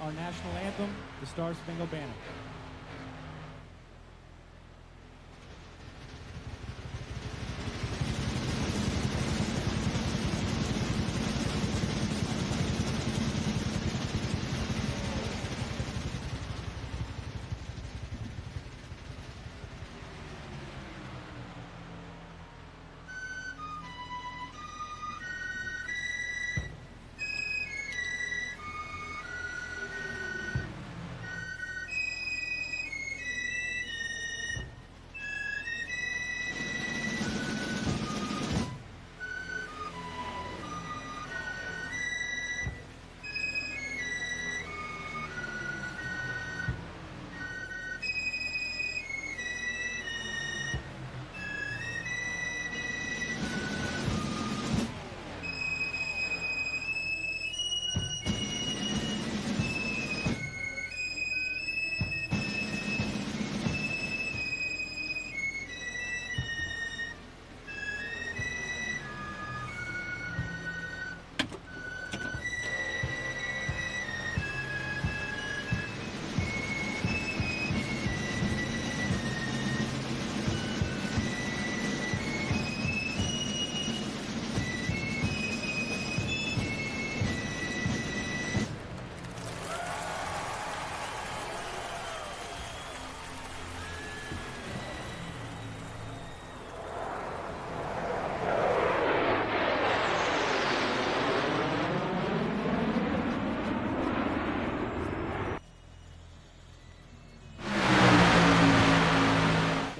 our national anthem, the Star Spangled Banner.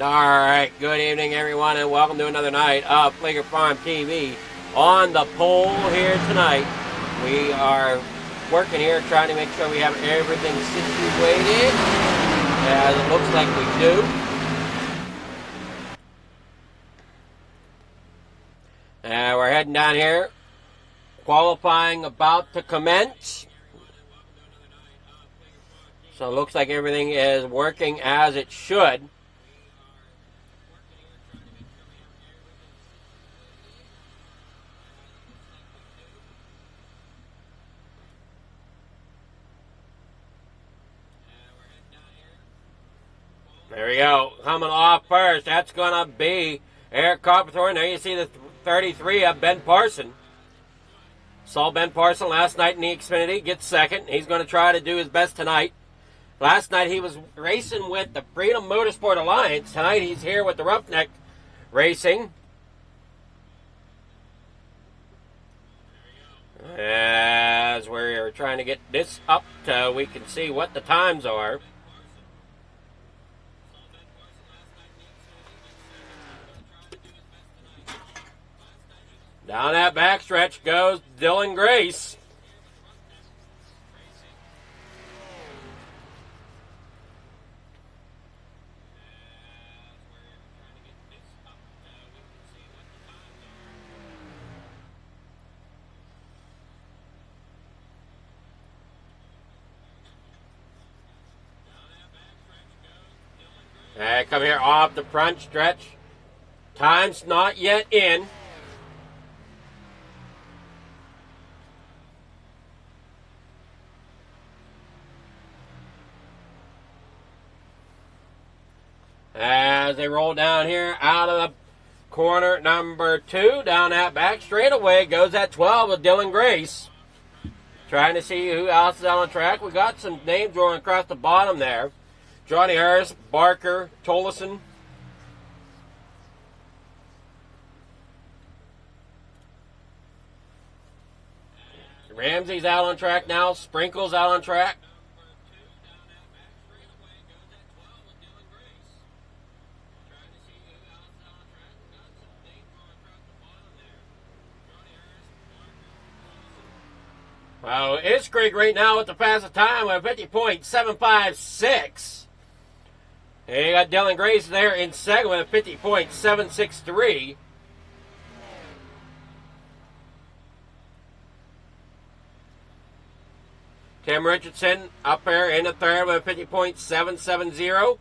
All right, good evening, everyone, and welcome to another night of Flaker Farm TV. On the pole here tonight, we are working here trying to make sure we have everything situated, as it looks like we do. We're heading down here, qualifying about to commence. So it looks like everything is working as it should. There we go. Coming off first, that's going to be Eric Carpenter. There you see the 33 of Ben Parson. Saw Ben Parson last night in the Xfinity. Gets second. He's going to try to do his best tonight. Last night he was racing with the Freedom Motorsport Alliance. Tonight he's here with the Roughneck Racing. As we're trying to get this up to we can see what the times are. Down that backstretch goes Dylan Grace. Come here off the front stretch. Time's not yet in. As they roll down here out of the corner number 2, down that back straightaway goes that 12 with Dylan Grace. Trying to see who else is out on track. We got some names rolling across the bottom there. Johnny Harris, Barker, Tolleson. Ramsey's out on track now. Sprinkle's out on track. Well, it's Creek right now with the fastest time at 50.756. And you got Dylan Grace there in second with a 50.763. Tim Richardson up there in the third with a 50.770.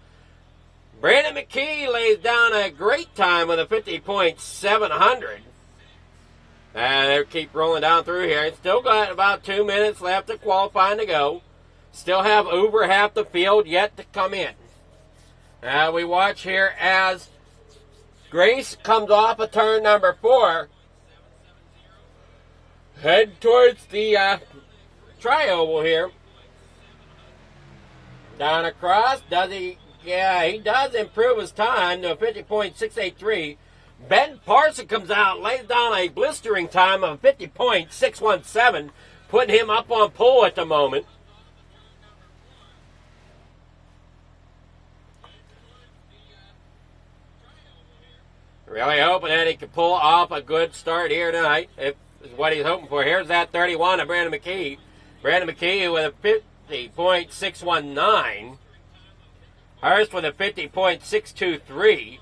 Brandon McKee lays down a great time with a 50.700. And they keep rolling down through here. It's still got about 2 minutes left of qualifying to go. Still have over half the field yet to come in. We watch here as Grace comes off of turn number 4. Head towards the tri-oval here. Down across. Does he? Yeah, he does improve his time to a 50.683. Ben Parson comes out, lays down a blistering time of 50.617, putting him up on pole at the moment. Really hoping that he can pull off a good start here tonight. If is what he's hoping for. Here's that 31 of Brandon McKee. Brandon McKee with a 50.619. Hurst with a 50.623.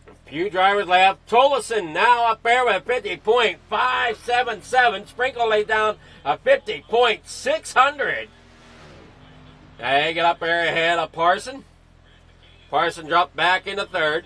A few drivers left. Tolleson now up there with a 50.577. Sprinkle laid down a 50.600. They get up there ahead of Parson. Parson dropped back into third.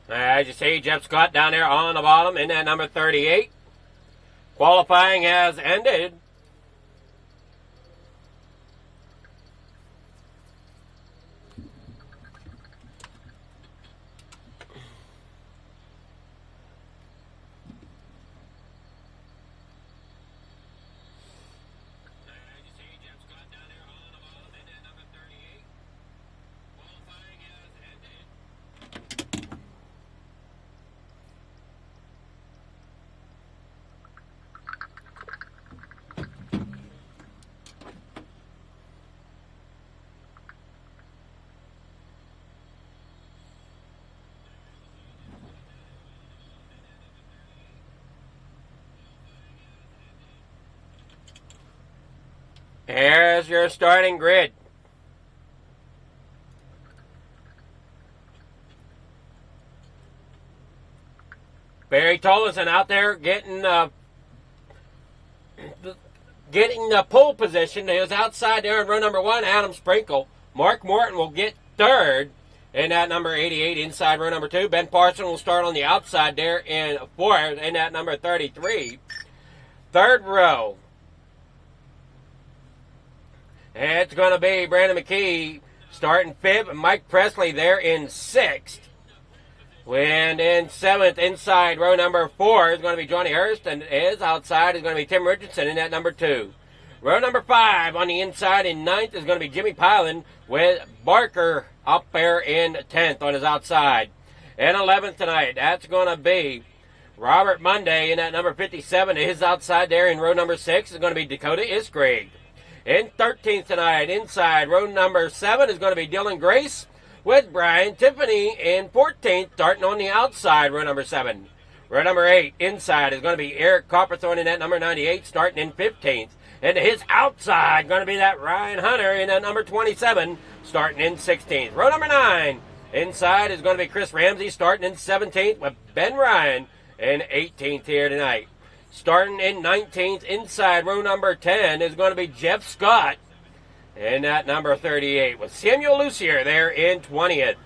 As you see, Jeff Scott down there on the bottom in that number 38. Qualifying has ended. Here's your starting grid. Barry Tolleson out there getting the pole position. He was outside there in row number 1, Adam Sprinkle. Mark Morton will get third in that number 88 inside row number 2. Ben Parson will start on the outside there in 4th in that number 33. Third row. It's going to be Brandon McKee starting 5th, and Mike Presley there in 6th. And in 7th, inside row number 4 is going to be Johnny Hurst, and his outside is going to be Tim Richardson in that number 2. Row number 5 on the inside in 9th is going to be Jimmy Pilen with Barker up there in 10th on his outside. In 11th tonight, that's going to be Robert Monday in that number 57. His outside there in row number 6 is going to be Dakota Isgrave. In 13th tonight, inside row number 7 is going to be Dylan Grace with Brian Tiffany. In 14th, starting on the outside, row number 7. Row number 8, inside, is going to be Eric Copperthorne in that number 98, starting in 15th. And his outside, going to be that Ryan Hunter in that number 27, starting in 16th. Row number 9, inside, is going to be Chris Ramsey, starting in 17th, with Ben Ryan in 18th here tonight. Starting in 19th, inside row number 10, is going to be Jeff Scott in that number 38, with Samuel Lucier there in 20th.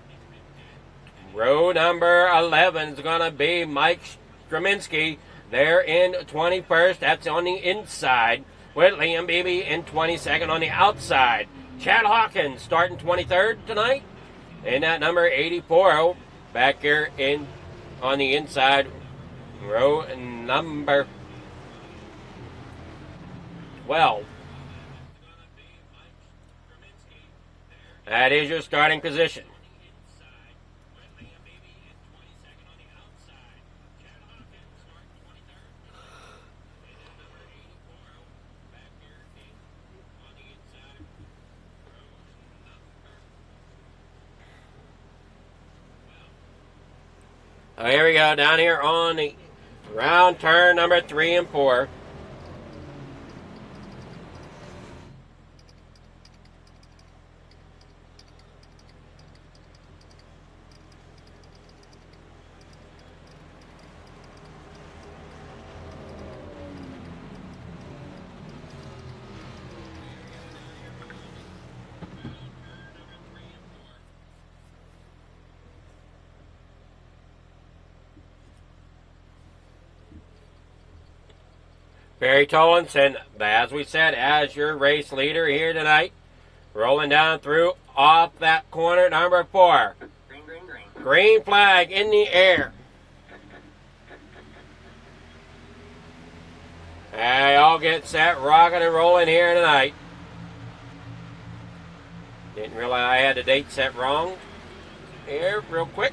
Row number 11 is going to be Mike Straminsky there in 21st. That's on the inside, with Liam Beebe in 22nd on the outside. Chad Hawkins starting 23rd tonight And that number 84 back here in on the inside, row number 12. That is your starting position. Oh, here we go, down here on the round turn number 3 and 4. Barry Tollinson, as we said, as your race leader here tonight. Rolling down through off that corner, number 4. Green, green, green. Green flag in the air. Hey, all get set, rocking and rolling here tonight. Didn't realize I had the date set wrong. Here, real quick.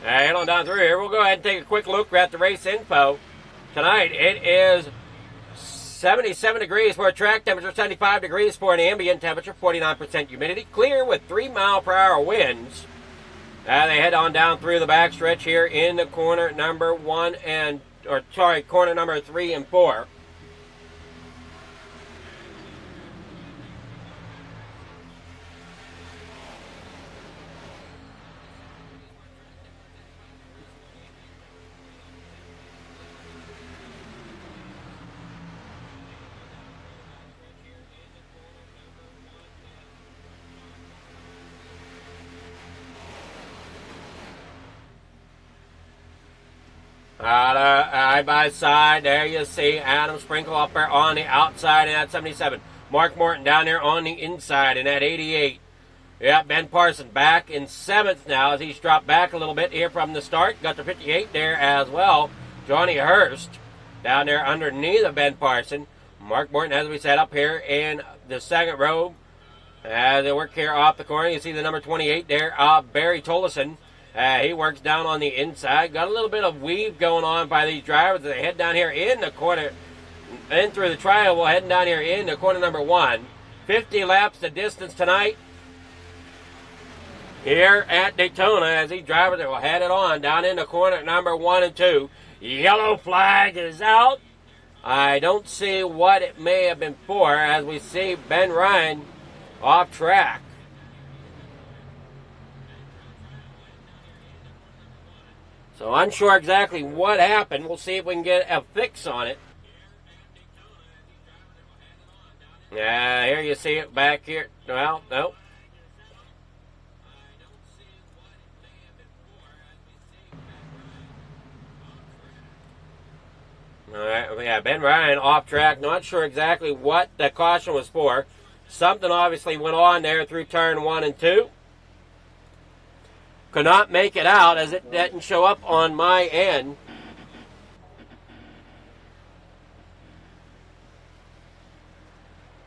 Head on down through here. We'll go ahead and take a quick look at the race info. Tonight it is 77 degrees for a track temperature, 75 degrees for an ambient temperature, 49% humidity, clear with 3-mile-per-hour winds. They head on down through the backstretch here in the corner number corner number 3 and 4. Side by side, there you see Adam Sprinkle up there on the outside in that 77. Mark Morton down there on the inside in that 88. Yeah, Ben Parson back in 7th now as he's dropped back a little bit here from the start. Got the 58 there as well. Johnny Hurst down there underneath of Ben Parson. Mark Morton, as we said, up here in the second row. As they work here off the corner, you see the number 28 there, Barry Tolleson. He works down on the inside. Got a little bit of weave going on by these drivers. They head down here in the corner, in through the triangle, heading down here in the corner number 1. 50 laps the distance tonight here at Daytona as these drivers will head it on down in the corner number 1 and 2. Yellow flag is out. I don't see what it may have been for as we see Ben Ryan off track. So unsure exactly what happened. We'll see if we can get a fix on it. Yeah, here you see it back here. Well, nope. All right, yeah, Ben Ryan off track. Not sure exactly what the caution was for. Something obviously went on there through turn 1 and 2. Could not make it out as it didn't show up on my end.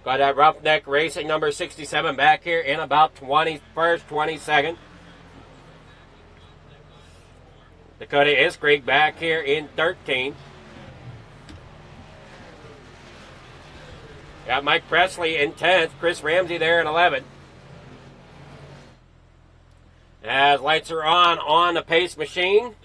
Got that Roughneck Racing number 67 back here in about 21st, 22nd. Dakota Iskrig back here in 13. Got Mike Presley in 10th. Chris Ramsey there in 11th. As lights are on the pace machine.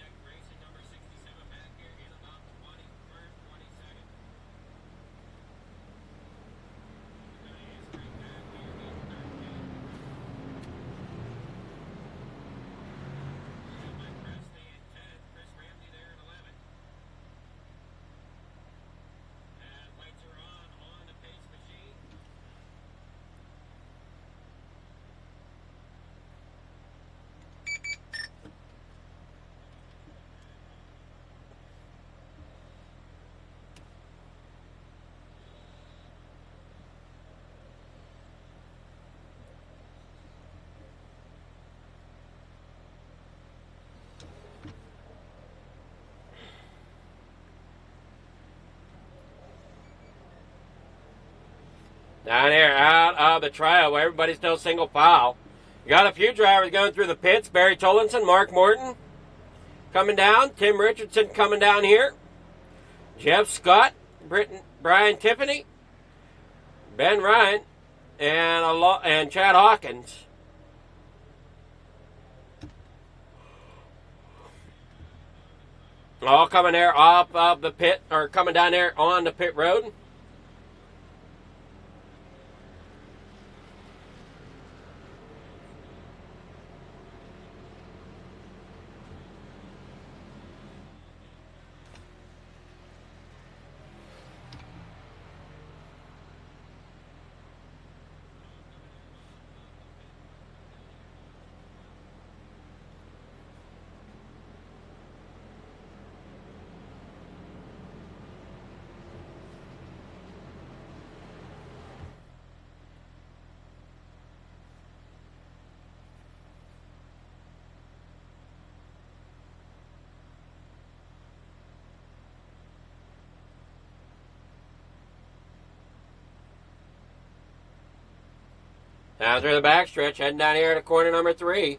Down here, out of the tryout where everybody's still single file. You got a few drivers going through the pits. Barry Tolinson, Mark Morton coming down. Tim Richardson coming down here. Jeff Scott, Brian Tiffany, Ben Ryan, and Chad Hawkins. All coming there off of the pit, or coming down there on the pit road. Down through the backstretch, heading down here to corner number 3.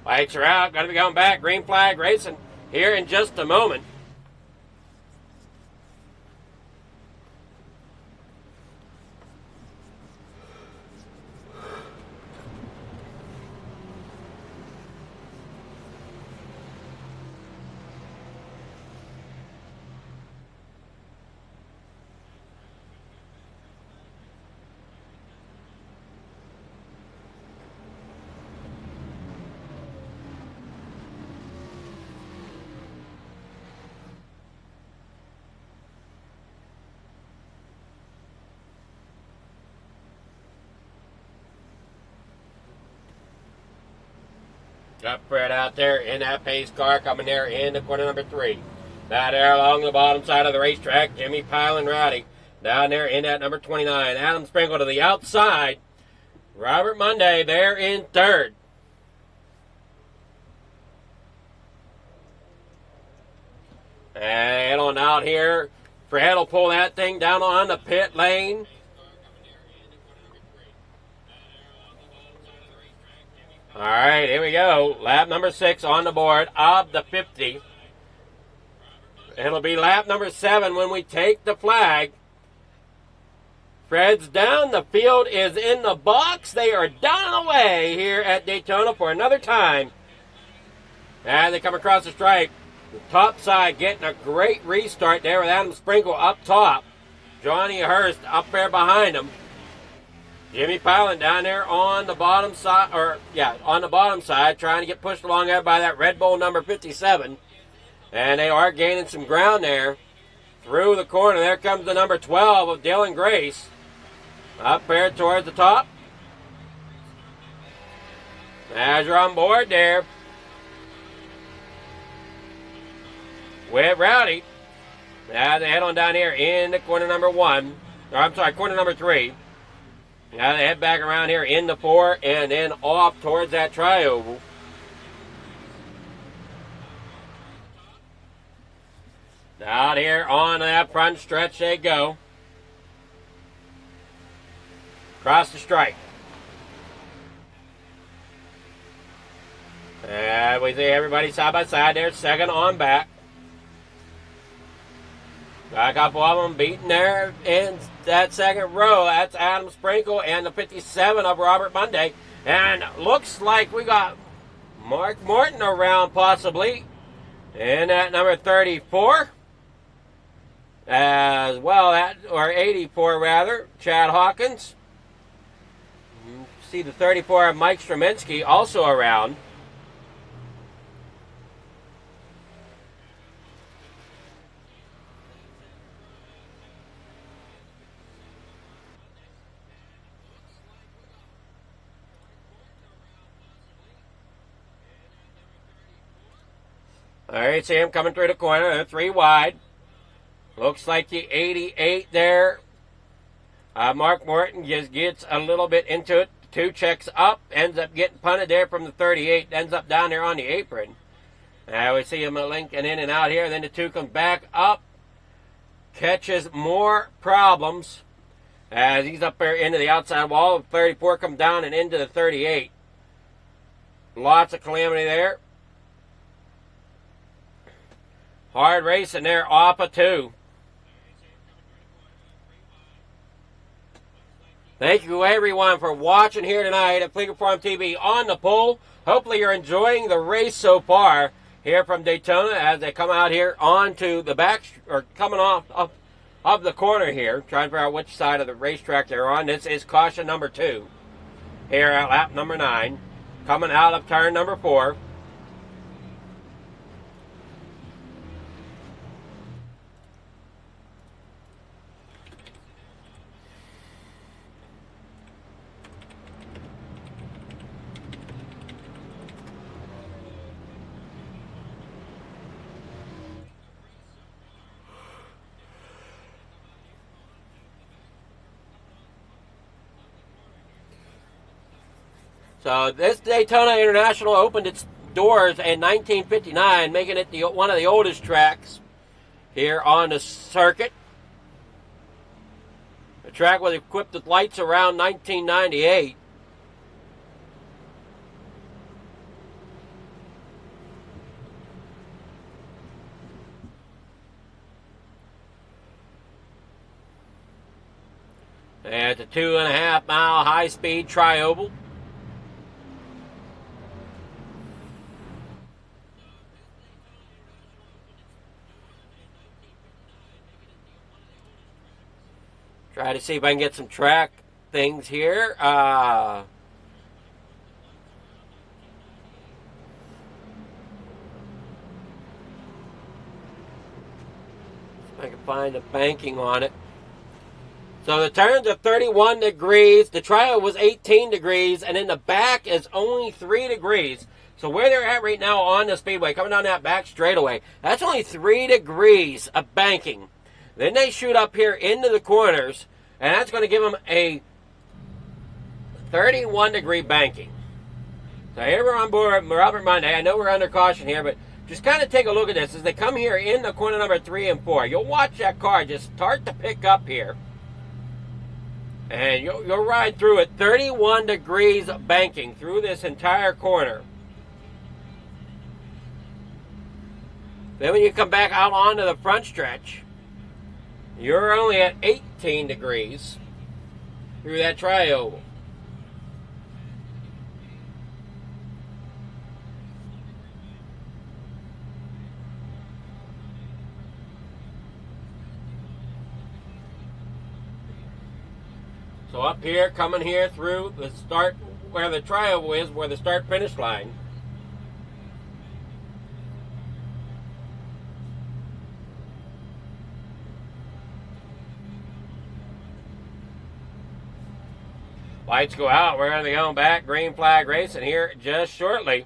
Lights are out. Got to be going back. Green flag racing here in just a moment. Got Fred out there in that pace car coming there into corner number 3. Down there along the bottom side of the racetrack, Jimmy Pyle and Rowdy. Down there in that number 29. Adam Sprinkle to the outside. Robert Monday there in 3rd. And on out here, Fred will pull that thing down on the pit lane. All right, here we go. Lap number 6 on the board of the 50. It'll be lap number 7 when we take the flag. Fred's down. The field is in the box. They are down and away here at Daytona for another time. And they come across the stripe. The top side getting a great restart there with Adam Sprinkle up top. Johnny Hurst up there behind him. Jimmy Pilot down there on the bottom side, on the bottom side, trying to get pushed along there by that Red Bull number 57. And they are gaining some ground there. Through the corner, there comes the number 12 of Dylan Grace. Up there towards the top. As you're on board there with Rowdy. Now they head on down here into corner number 1. Or I'm sorry, corner number 3. Now they head back around here into 4 and then off towards that tri-oval. Out here on that front stretch they go. Across the stripe. And we see everybody side by side there, second on back. Got a couple of them beating there in that second row. That's Adam Sprinkle and the 57 of Robert Monday. And looks like we got Mark Morton around possibly. And that number 34. As well, or 84 rather, Chad Hawkins. See the 34 of Mike Straminsky also around. All right, see him coming through the corner. They're 3 wide. Looks like the 88 there. Mark Morton just gets a little bit into it. 2 checks up. Ends up getting punted there from the 38. Ends up down there on the apron. We see him linking in and out here. Then the 2 comes back up. Catches more problems as he's up there into the outside wall. 34 comes down and into the 38. Lots of calamity there. Hard racing there off of 2. Thank you everyone for watching here tonight at Fleeger Farm TV on the pole. Hopefully you're enjoying the race so far here from Daytona as they come out here onto the back, or coming off of the corner here, trying to figure out which side of the racetrack they're on. This is caution number 2 here at lap number 9, coming out of turn number 4. So this Daytona International opened its doors in 1959, making it one of the oldest tracks here on the circuit. The track was equipped with lights around 1998. And it's a 2.5-mile high-speed tri-oval. Try to see if I can get some track things here. I can find the banking on it. So the turns are 31 degrees. The trial was 18 degrees. And in the back is only 3 degrees. So where they're at right now on the speedway, coming down that back straightaway, that's only 3 degrees of banking. Then they shoot up here into the corners, and that's going to give them a 31-degree banking. So here we're on board Robert Monday. I know we're under caution here, but just kind of take a look at this as they come here in the corner number 3 and 4. You'll watch that car just start to pick up here, and you'll ride through it. 31 degrees of banking through this entire corner. Then when you come back out onto the front stretch, you're only at 18 degrees through that tri-oval. So up here, coming here through the start, where the tri-oval is, where the start-finish line. Lights go out. We're going to be going back. Green flag racing here just shortly.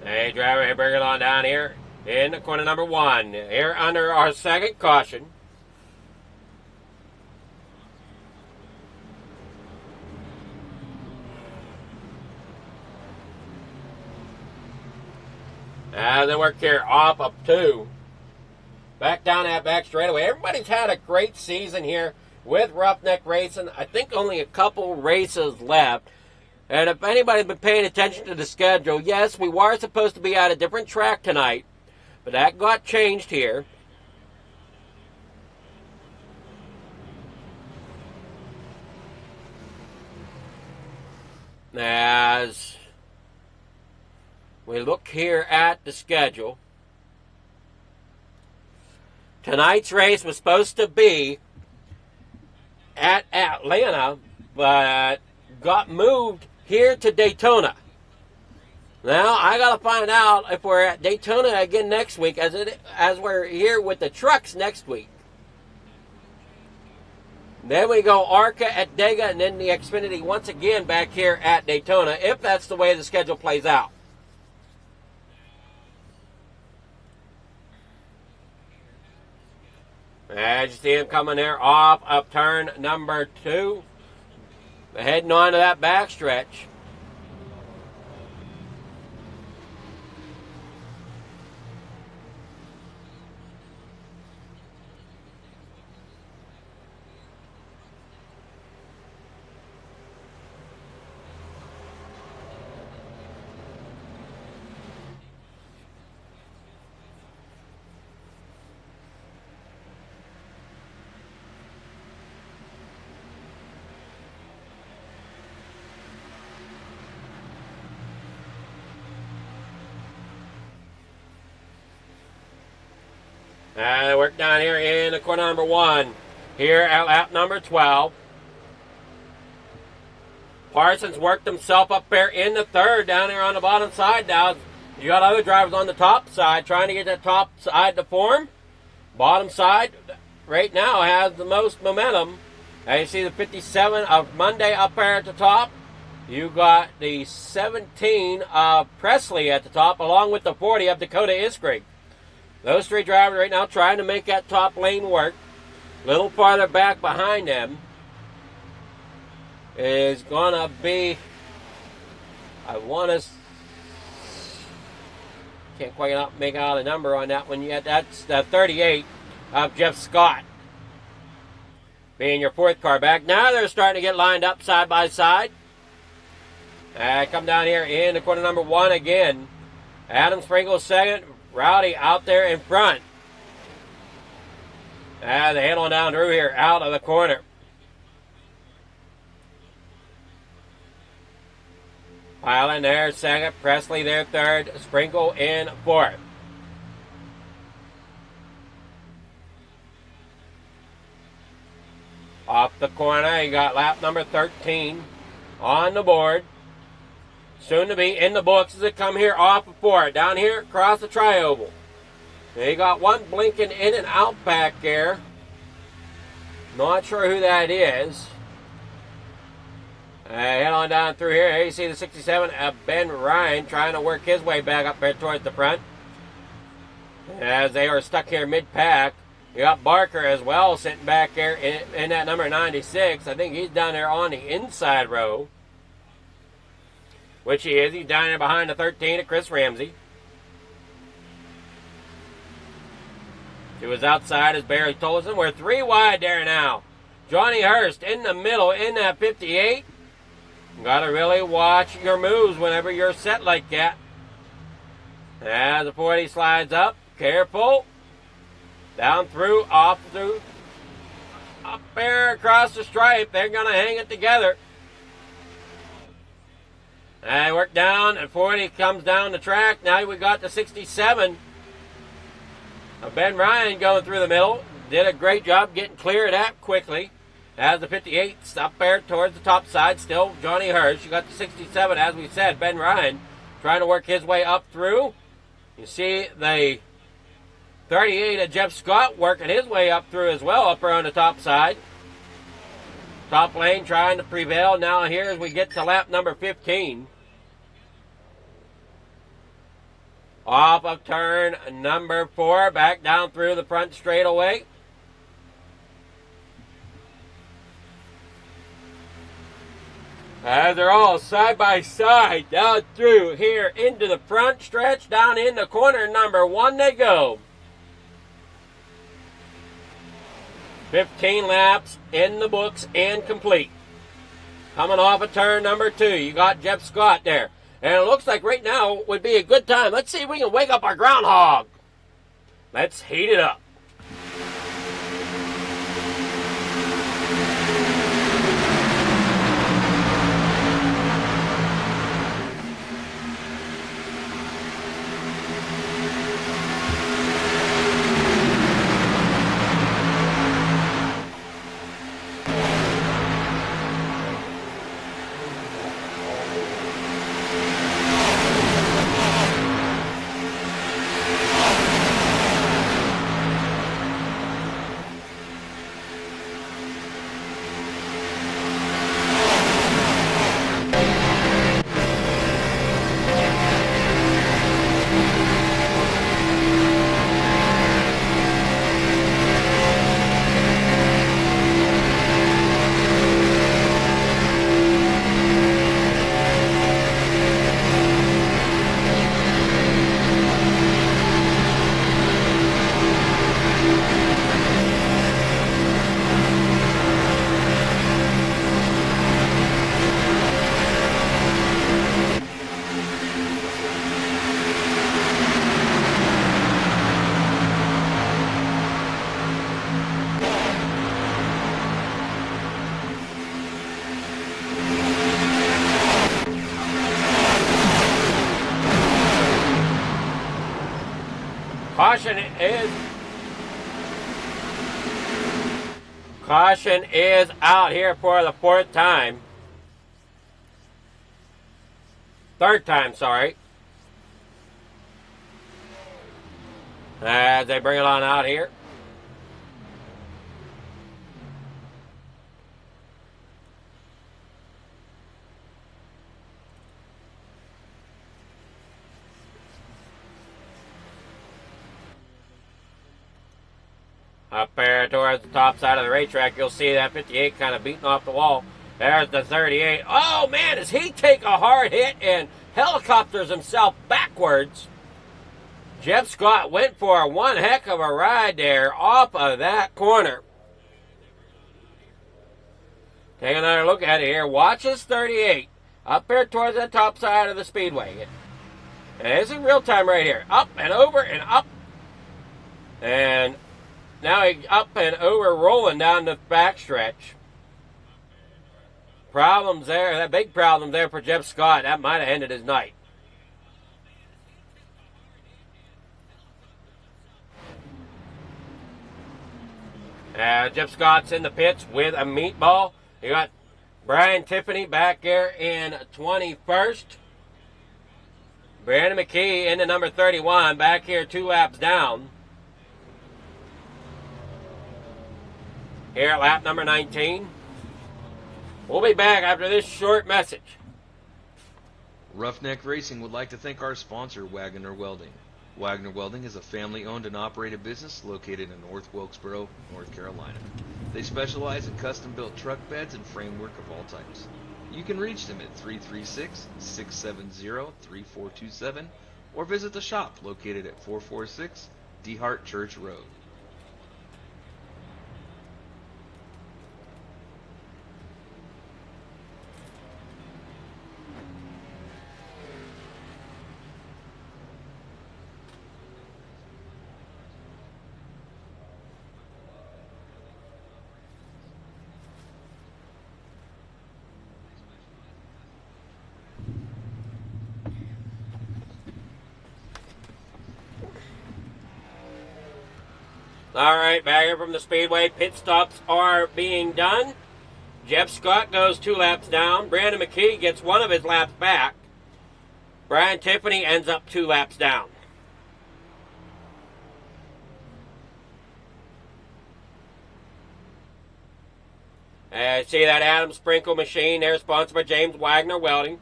Hey, driver, bring it on down here in the corner number 1. Here under our second caution. They work here off of 2. Back down that back straightaway. Everybody's had a great season here with Roughneck Racing. I think only a couple races left. And if anybody's been paying attention to the schedule, yes, we were supposed to be at a different track tonight, but that got changed here. As we look here at the schedule, tonight's race was supposed to be at Atlanta, but got moved here to Daytona. Now I gotta find out if we're at Daytona again next week, as we're here with the trucks next week. Then we go ARCA at Dega, and then the Xfinity once again back here at Daytona, if that's the way the schedule plays out. As you see him coming there off of turn number 2. Heading on to that backstretch. They work down here in the corner number 1. Here at lap number 12. Parsons worked himself up there in the 3rd down there on the bottom side now. You got other drivers on the top side trying to get that top side to form. Bottom side right now has the most momentum. As you see the 57 of Monday up there at the top. You got the 17 of Presley at the top, along with the 40 of Dakota Iskrig. Those 3 drivers right now trying to make that top lane work. A little farther back behind them is going to be, can't quite make out a number on that one yet. That's the 38 of Jeff Scott being your 4th car back. Now they're starting to get lined up side by side. Come down here in the corner number 1 again. Adam Sprinkle's 2nd. Rowdy out there in front. They head on down through here out of the corner. Pilot there 2nd. Presley there 3rd. Sprinkle in 4th. Off the corner, you got lap number 13 on the board. Soon to be in the books as they come here off of 4. Down here across the tri-oval. They got one blinking in and out back there. Not sure who that is. Head on down through here. Here you see the 67 of Ben Ryan trying to work his way back up there towards the front. As they are stuck here mid-pack. You got Barker as well sitting back there in that number 96. I think he's down there on the inside row. Which he is. He's down there behind the 13 of Chris Ramsey. To his outside is Barry Tolleson. We're 3 wide there now. Johnny Hurst in the middle in that 58. Got to really watch your moves whenever you're set like that. As the 40 slides up. Careful. Down through, off through. Up there across the stripe. They're going to hang it together. They work down, and 40 comes down the track. Now we got the 67. Ben Ryan going through the middle. Did a great job getting clear of that quickly. As the 58 up there towards the top side. Still Johnny Hirsch. You got the 67, as we said. Ben Ryan trying to work his way up through. You see the 38 of Jeff Scott working his way up through as well up there on the top side. Top lane trying to prevail now here as we get to lap number 15. Off of turn number 4, back down through the front straightaway. As they're all side by side down through here into the front stretch, down in the corner number 1 they go. 15 laps in the books and complete. Coming off of turn number 2, you got Jeff Scott there. And it looks like right now would be a good time. Let's see if we can wake up our groundhog. Let's heat it up. Caution is out here for the 4th time. 3rd time, sorry. As they bring it on out here. Up there towards the top side of the racetrack, you'll see that 58 kind of beating off the wall. There's the 38. Oh, man, does he take a hard hit and helicopters himself backwards. Jeff Scott went for one heck of a ride there off of that corner. Take another look at it here. Watch this 38 up there towards the top side of the Speedway. And it's in real time right here. Up and over and up. And now he's up and over rolling down the backstretch. Problems there. That big problem there for Jeff Scott. That might have ended his night. Jeff Scott's in the pits with a meatball. You got Brian Tiffany back there in 21st. Brandon McKee in the number 31 back here 2 laps down. Here at lap number 19. We'll be back after this short message. Roughneck Racing would like to thank our sponsor, Wagner Welding. Wagner Welding is a family-owned and operated business located in North Wilkesboro, North Carolina. They specialize in custom-built truck beds and framework of all types. You can reach them at 336-670-3427 or visit the shop located at 446 DeHart Church Road. All right, back here from the Speedway. Pit stops are being done. Jeff Scott goes 2 laps down. Brandon McKee gets 1 of his laps back. Brian Tiffany ends up 2 laps down. See that Adam Sprinkle machine there, sponsored by James Wagner Welding.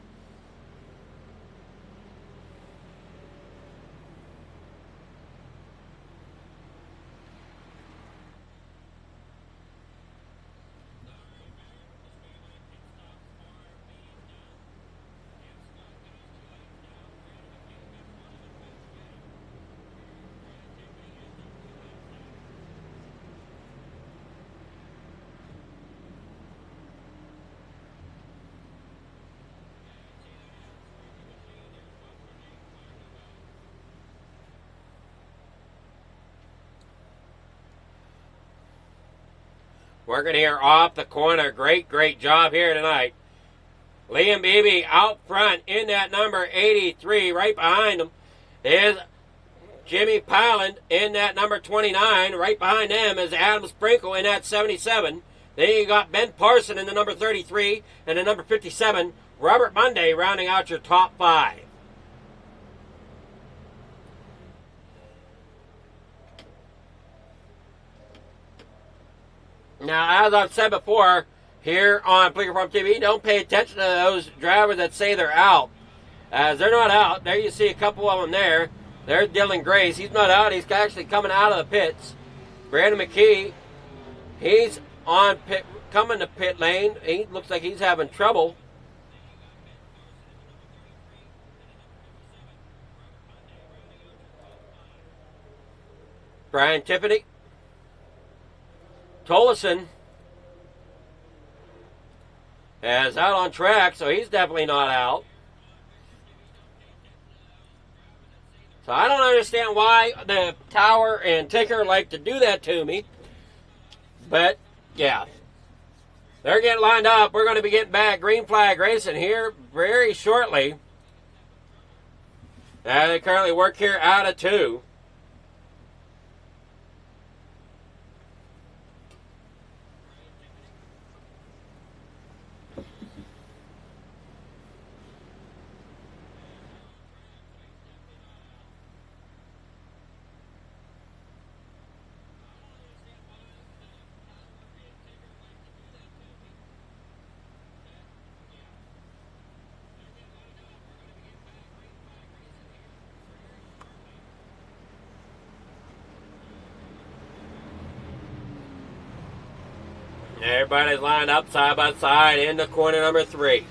Working here off the corner. Great job here tonight. Liam Beebe out front in that number 83. Right behind him is Jimmy Pyland in that number 29. Right behind them is Adam Sprinkle in that 77. Then you got Ben Parson in the number 33 and the number 57. Robert Monday rounding out your top 5. Now, as I've said before, here on Fleeger Farm TV, don't pay attention to those drivers that say they're out. As they're not out. There you see a couple of them there. There's Dylan Grace. He's not out. He's actually coming out of the pits. Brandon McKee, he's on pit, coming to pit lane. He looks like he's having trouble. Brian Tiffany. Tolleson is out on track, so he's definitely not out. So I don't understand why the Tower and Ticker like to do that to me. But, yeah. They're getting lined up. We're going to be getting back green flag racing here very shortly. They currently work here out of 2. Everybody's lined up side by side in the corner number 3.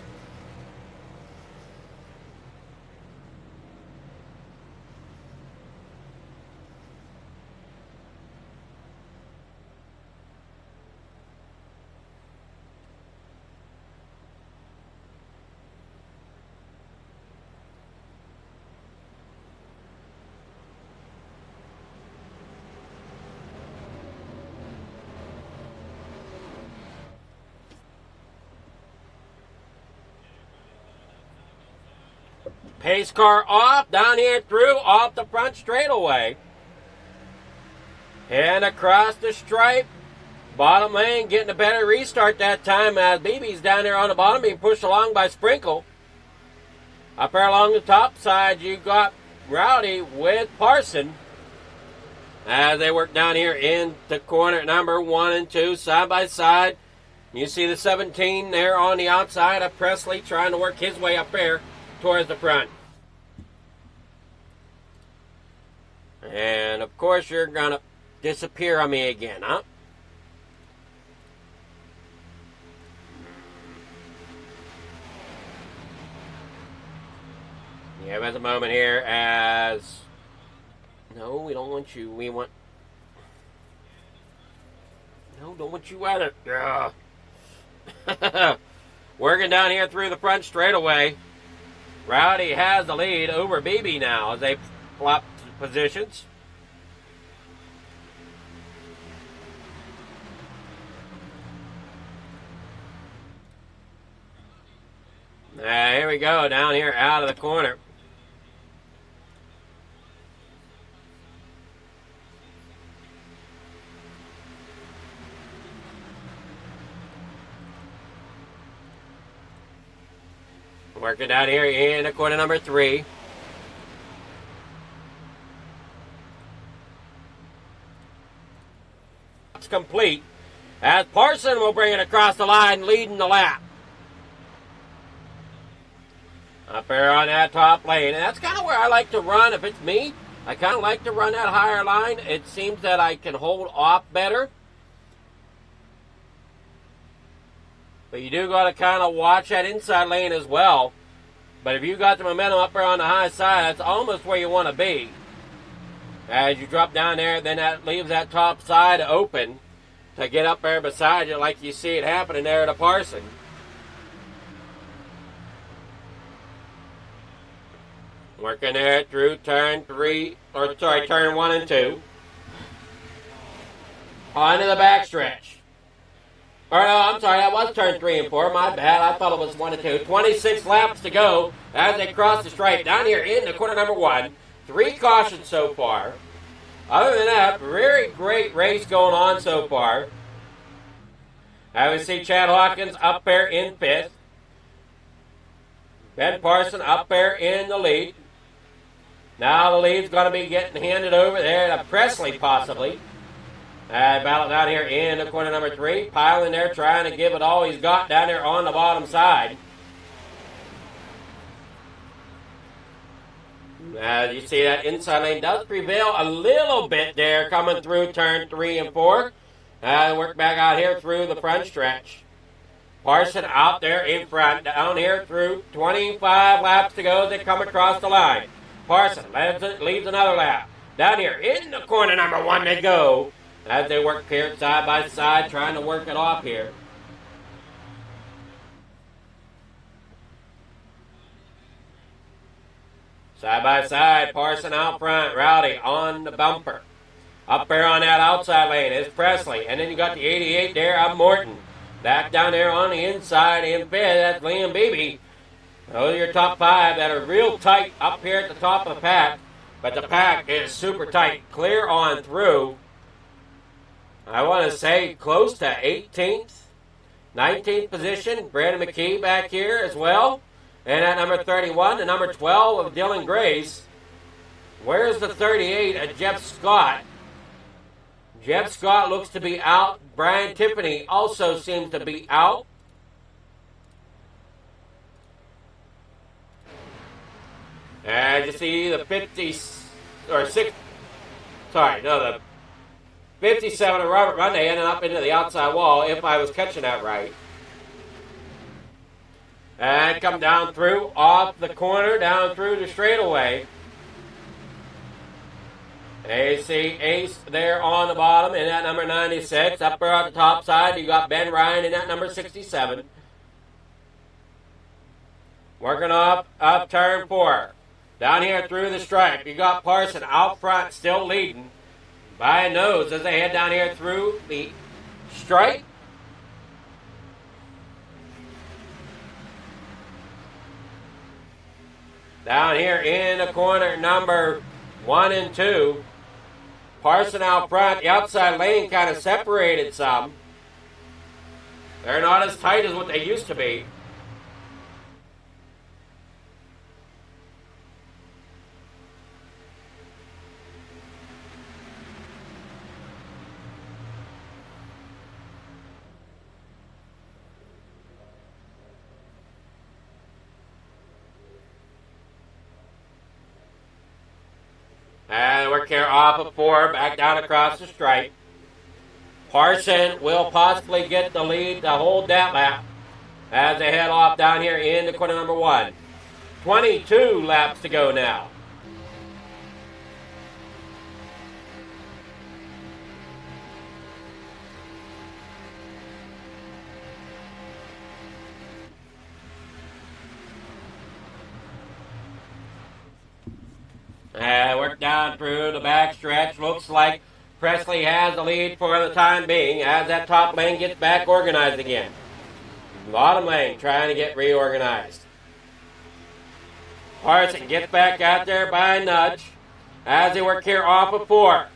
Pace car off, down here through, off the front straightaway. And across the stripe. Bottom lane getting a better restart that time as BB's down there on the bottom being pushed along by Sprinkle. Up there along the top side, you got Rowdy with Parson. As they work down here in the corner number 1 and 2, side by side. You see the 17 there on the outside of Presley trying to work his way up there towards the front. And of course you're gonna disappear on me again, huh? Yeah, there's a moment here as... No, we don't want you. We want... No, don't want you either. Working down here through the front straightaway. Rowdy has the lead over BB now as they flop positions. Here we go, down here out of the corner. Working down here in the corner number 3. It's complete as Parson will bring it across the line, leading the lap. Up there on that top lane. And that's kind of where I like to run. If it's me, I kind of like to run that higher line. It seems that I can hold off better. But you do got to kind of watch that inside lane as well. But if you got the momentum up there on the high side, that's almost where you want to be. As you drop down there, then that leaves that top side open to get up there beside you like you see it happening there at Parson. Working there through turn 1 and 2. Onto the backstretch. Or no, I'm sorry, that was turn 3 and 4. My bad. I thought it was 1 and 2. 26 laps to go as they cross the stripe down here in the corner number 1. 3 cautions so far. Other than that, very great race going on so far. I would see Chad Hawkins up there in 5th. Ben Parson up there in the lead. Now the lead's going to be getting handed over there to Presley possibly. Battle down here in the corner number 3. Piling there, trying to give it all he's got down there on the bottom side. You see that inside lane does prevail a little bit there coming through turn 3 and 4. Work back out here through the front stretch. Parson out there in front, down here through 25 laps to go as they come across the line. Parson leads another lap. Down here in the corner number 1 they go. As they work here side by side, trying to work it off here. Side by side, Parson out front, Rowdy on the bumper. Up there on that outside lane is Presley. And then you got the 88 there of Morton. Back down there on the inside in 5th, that's Liam Beebe. Those are your top 5 that are real tight up here at the top of the pack. But the pack is super tight, clear on through. I want to say close to 18th, 19th position. Brandon McKee back here as well. And at number 31, the number 12 of Dylan Grace. Where's the 38 of Jeff Scott? Jeff Scott looks to be out. Brian Tiffany also seems to be out. And you see the 57 of Robert Monday ended up into the outside wall, if I was catching that right. And come down through, off the corner, down through the straightaway. You see Ace there on the bottom in that number 96. Up there on the top side, you got Ben Ryan in that number 67. Working up turn 4. Down here through the stripe, you got Parson out front, still leading by a nose as they head down here through the stripe. Down here in the corner number 1 and 2. Parson out front, the outside lane kind of separated some. They're not as tight as what they used to be. And work here off of 4, back down across the stripe. Parson will possibly get the lead to hold that lap as they head off down here in the corner number 1. 22 laps to go now. Work down through the back stretch. Looks like Presley has the lead for the time being as that top lane gets back organized again. Bottom lane trying to get reorganized. Parson gets back out there by a nudge as they work here off of 4.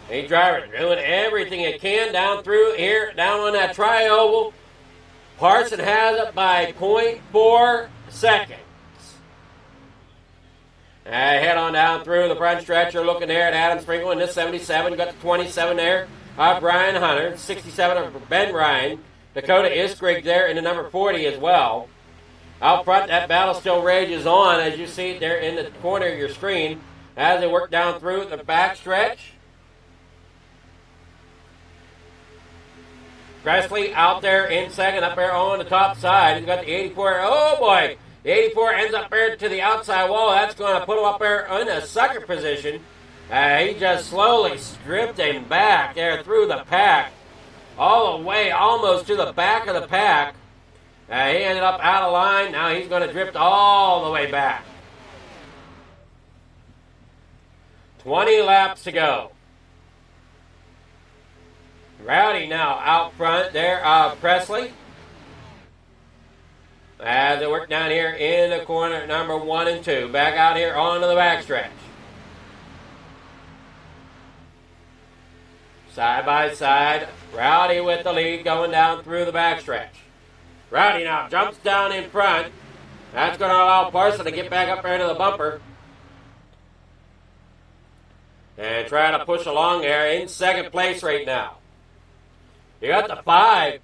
The driver doing everything he can down through here, down on that tri-oval. Parson has it by 0.4 seconds. Head on down through the front stretch. You're looking there at Adam Sprinkle in this 77. Got the 27 there of Brian Hunter. 67 of Ben Ryan. Dakota Iskrig there in the number 40 as well. Out front, that battle still rages on as you see it there in the corner of your screen as they work down through the back stretch. Presley out there in second, up there on the top side. He's got the 84. Oh boy! The 84 ends up there to the outside wall. That's going to put him up there in a sucker position. He just slowly stripped him back there through the pack. All the way almost to the back of the pack. He ended up out of line. Now he's going to drift all the way back. 20 laps to go. Rowdy now out front there, Presley. As they work down here in the corner, number 1 and 2. Back out here onto the backstretch. Side by side, Rowdy with the lead going down through the backstretch. Rowdy now jumps down in front. That's going to allow Parson to get back up there into the bumper. And try to push along there in second place right now. You got the 5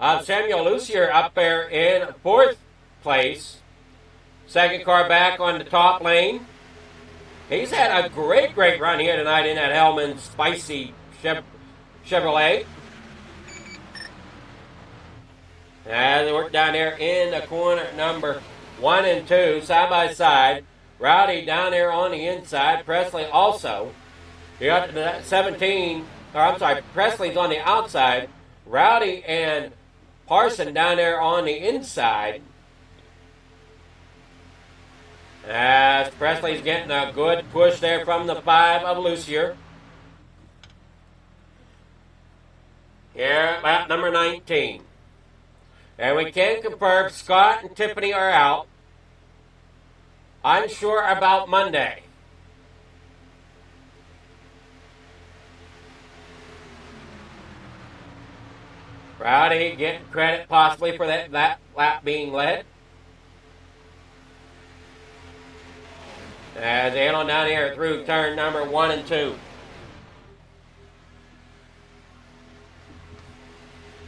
of Samuel Lucier up there in 4th place. Second car back on the top lane. He's had a great run here tonight in that Hellman Spicy Chevrolet. As they work down there in the corner, number 1 and 2, side by side. Rowdy down there on the inside. Presley also. You got the 17, or I'm sorry, Presley's on the outside. Rowdy and Parson down there on the inside. As Presley's getting a good push there from the 5 of Lucier. Here at number 19. And we can confirm Scott and Tiffany are out. Unsure about Monday. Rowdy getting credit possibly for that lap being led. As they head on down here through turn number 1 and 2.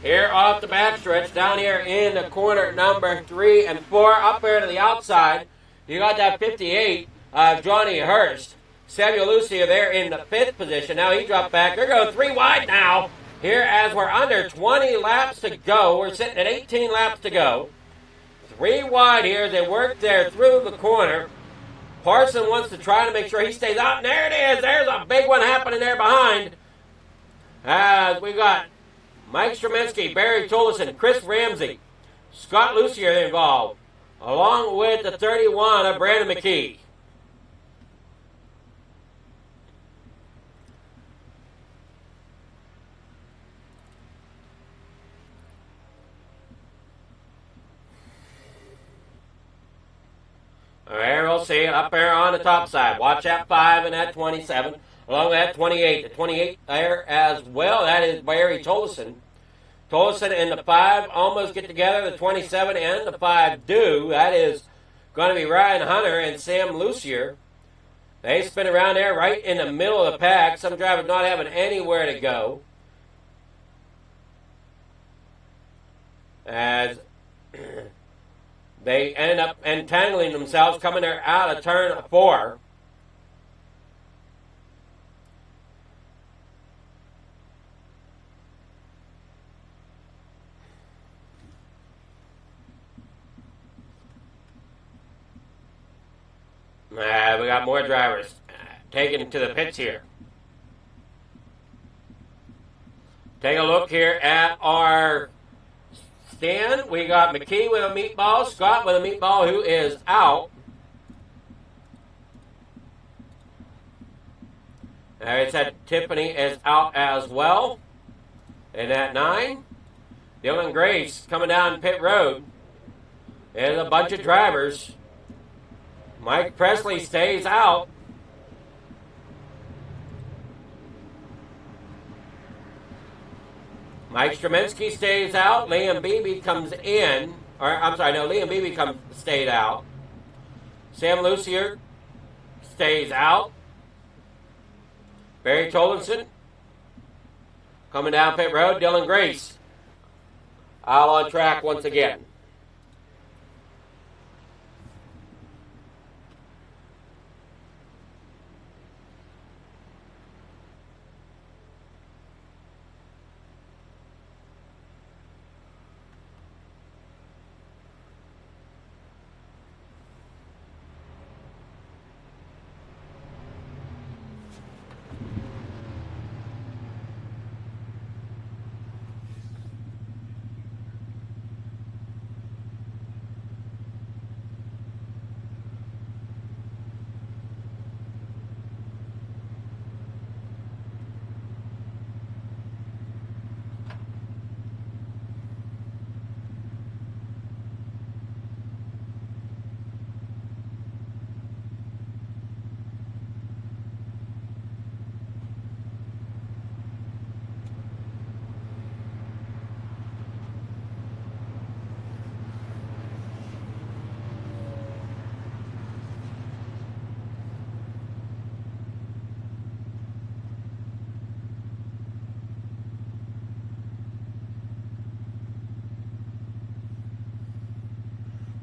Here off the backstretch, down here in the corner number 3 and 4, up there to the outside, you got that 58 of Johnny Hurst. Samuel Lucier there in the 5th position. Now he dropped back. They're going 3 wide now. Here as we're under 20 laps to go. We're sitting at 18 laps to go. 3 wide here as they work there through the corner. Parson wants to try to make sure he stays out. And there it is. There's a big one happening there behind. As we got Mike Streminsky, Barry Tullison, Chris Ramsey, Scott Lucier involved, along with the 31 of Brandon McKee. There we'll see it up there on the top side. Watch that 5 and that 27. Along with that 28. The 28 there as well. That is Barry Tullison. Tullison and the 5 almost get together. The 27 and the 5 do. That is going to be Ryan Hunter and Sam Lucier. They spin around there right in the middle of the pack. Some drivers not having anywhere to go. As they end up entangling themselves coming there out of turn 4. We got more drivers taken to the pits here. Take a look here at our stand. We got McKee with a meatball, Scott with a meatball who is out. There it said Tiffany is out as well. And at 9, Dylan Grace coming down pit road. There's a bunch of drivers. Mike Presley stays out. Mike Streminsky stays out. Liam Beebe comes in. Liam Beebe stayed out. Sam Lucier stays out. Barry Tollison coming down pit road. Dylan Grace out on track once again.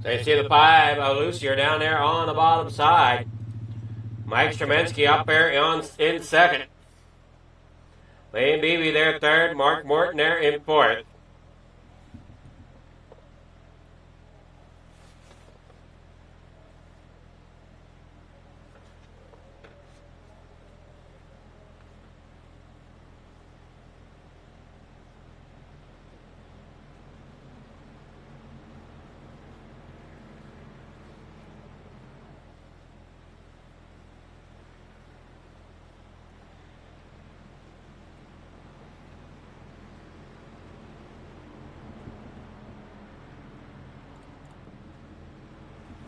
So you see the 5 of Lucier down there on the bottom side. Mike Stremensky up there in second. Lane Beebe there third. Mark Morton there in fourth.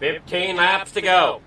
$15 laps to go.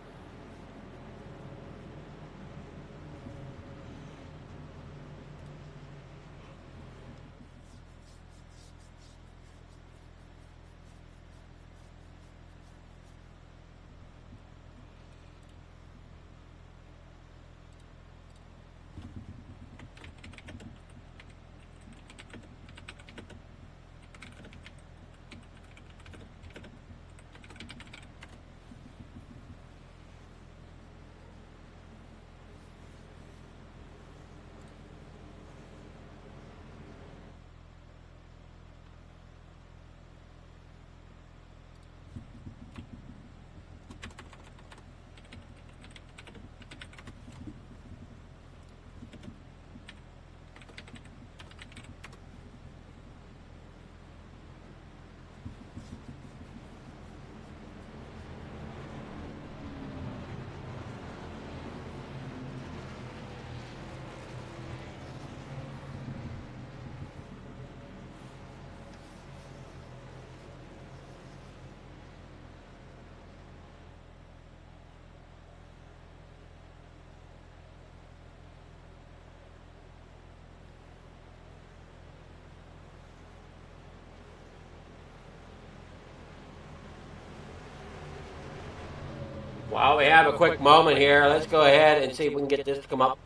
While we have a quick moment here, let's go ahead and see if we can get this to come up.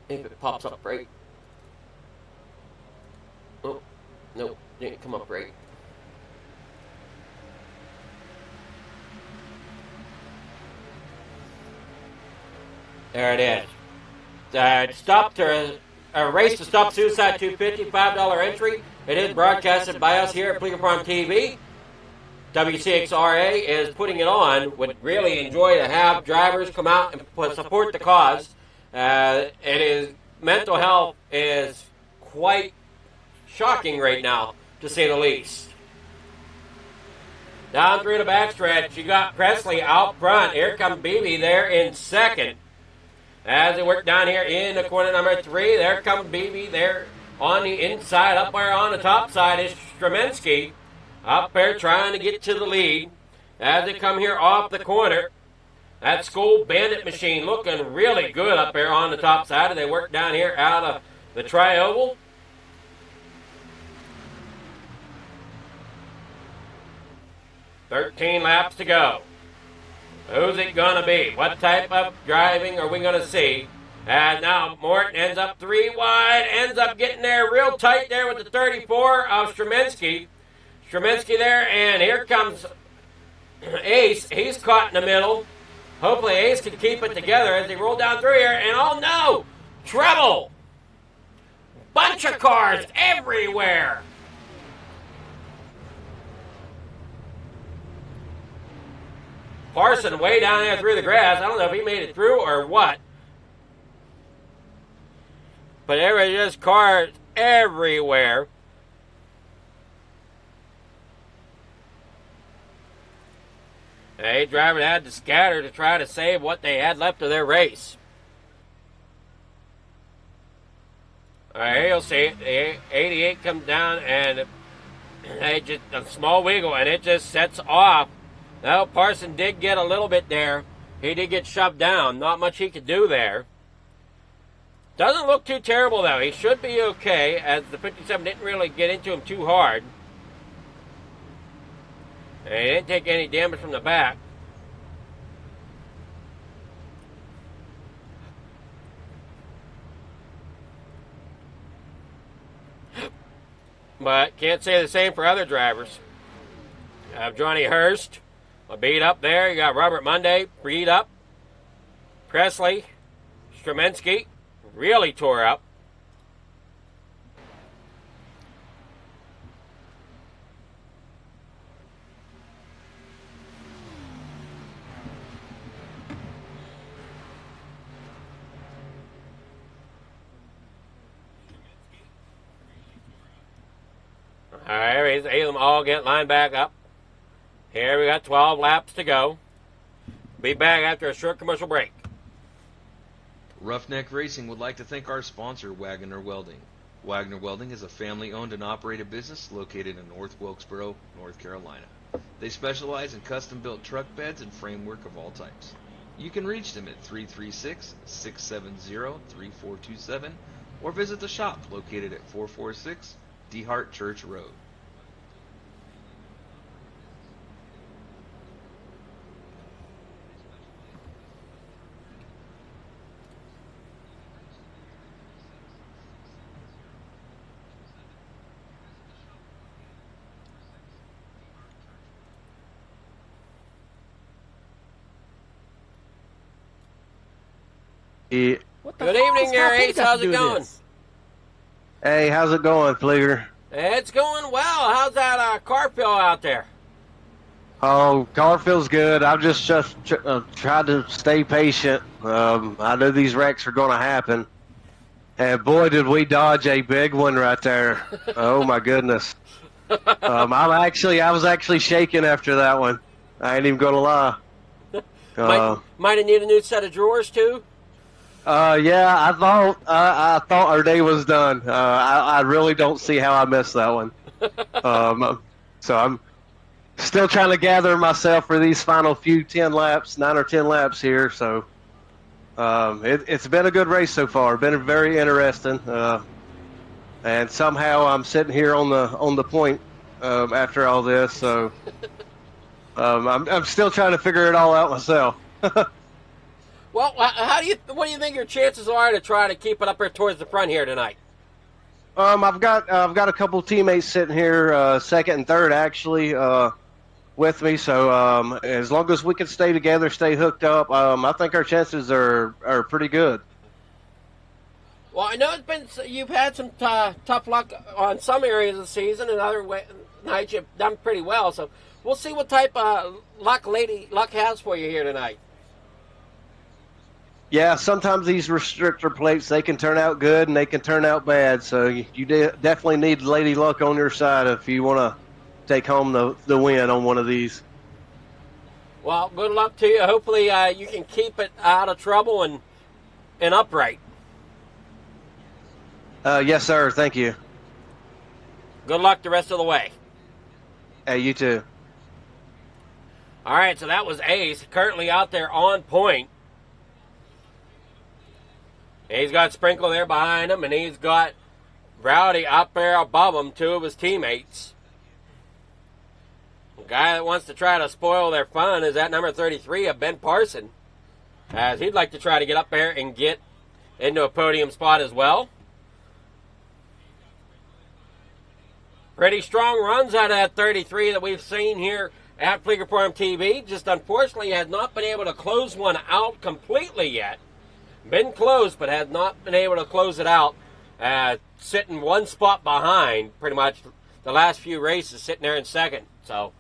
If it pops up right. Oh, no, didn't come up right. There it is. Stopped a race to stop suicide 250, $5 entry. It is broadcasted by us here at Bleecker Farm TV. WCXRA is putting it on. Would really enjoy to have drivers come out and support the cause. Mental health is quite shocking right now, to say the least. Down through the backstretch, you got Presley out front. Here comes Beebe there in second. As they work down here in the corner number 3, there comes Beebe there on the inside. Up there on the top side is Stremensky. Up there trying to get to the lead. As they come here off the corner, that School Bandit machine looking really good up there on the top side. And they work down here out of the tri-oval. $13 laps to go. Who's it going to be? What type of driving are we going to see? And now Morton ends up 3 wide, ends up getting there real tight there with the 34 of Stremensky. Stremensky there, and here comes Ace. He's caught in the middle. Hopefully Ace can keep it together as they roll down through here. And oh no! Trouble! Bunch of cars everywhere! Parson way down there through the grass. I don't know if he made it through or what. But there are just cars everywhere. A driver had to scatter to try to save what they had left of their race. All right, you'll see it. The 88 comes down and just a small wiggle, and it just sets off. Now, Parson did get a little bit there. He did get shoved down. Not much he could do there. Doesn't look too terrible, though. He should be okay, as the 57 didn't really get into him too hard. And he didn't take any damage from the back. But can't say the same for other drivers. Have Johnny Hurst beat up there. You got Robert Monday beat up. Presley, Stromensky really tore up. All right, them all get lined back up. Here we got 12 laps to go. Be back after a short commercial break. Roughneck Racing would like to thank our sponsor, Wagner Welding. Wagner Welding is a family-owned and operated business located in North Wilkesboro, North Carolina. They specialize in custom-built truck beds and framework of all types. You can reach them at 336-670-3427 or visit the shop located at 446 DeHart Church Road. What the Good fuck evening does there, caffeine Ace. got to How's do it with going? this? Hey, how's it going, Fleeger? It's going well. How's that car feel out there? Oh, car feels good. I've just tried to stay patient. I know these wrecks are going to happen. And boy, did we dodge a big one right there. Oh, my goodness. I was actually shaking after that one. I ain't even going to lie. Might have need a new set of drawers, too? Yeah, I thought our day was done. I really don't see how I missed that one. So I'm still trying to gather myself for these final few 9 or 10 laps here. So it's been a good race so far. Been very interesting. And somehow I'm sitting here on the point after all this. So I'm still trying to figure it all out myself. Well, what do you think your chances are to try to keep it up here towards the front here tonight? I've got a couple teammates sitting here, second and third actually, with me. So as long as we can stay together, stay hooked up, I think our chances are pretty good. Well, I know you've had some tough luck on some areas of the season, and other nights you've done pretty well. So we'll see what type of luck Lady Luck has for you here tonight. Yeah, sometimes these restrictor plates, they can turn out good and they can turn out bad. So you definitely need Lady Luck on your side if you want to take home the win on one of these. Well, good luck to you. Hopefully you can keep it out of trouble and upright. Yes, sir. Thank you. Good luck the rest of the way. Hey, you too. All right, so that was Ace, currently out there on point. He's got Sprinkle there behind him, and he's got Rowdy up there above him, 2 of his teammates. The guy that wants to try to spoil their fun is that number 33 of Ben Parson, as he'd like to try to get up there and get into a podium spot as well. Pretty strong runs out of that 33 that we've seen here at Fleeger Forum TV. Just unfortunately has not been able to close one out completely yet. Been close, but has not been able to close it out. Sitting one spot behind pretty much the last few races, sitting there in second. So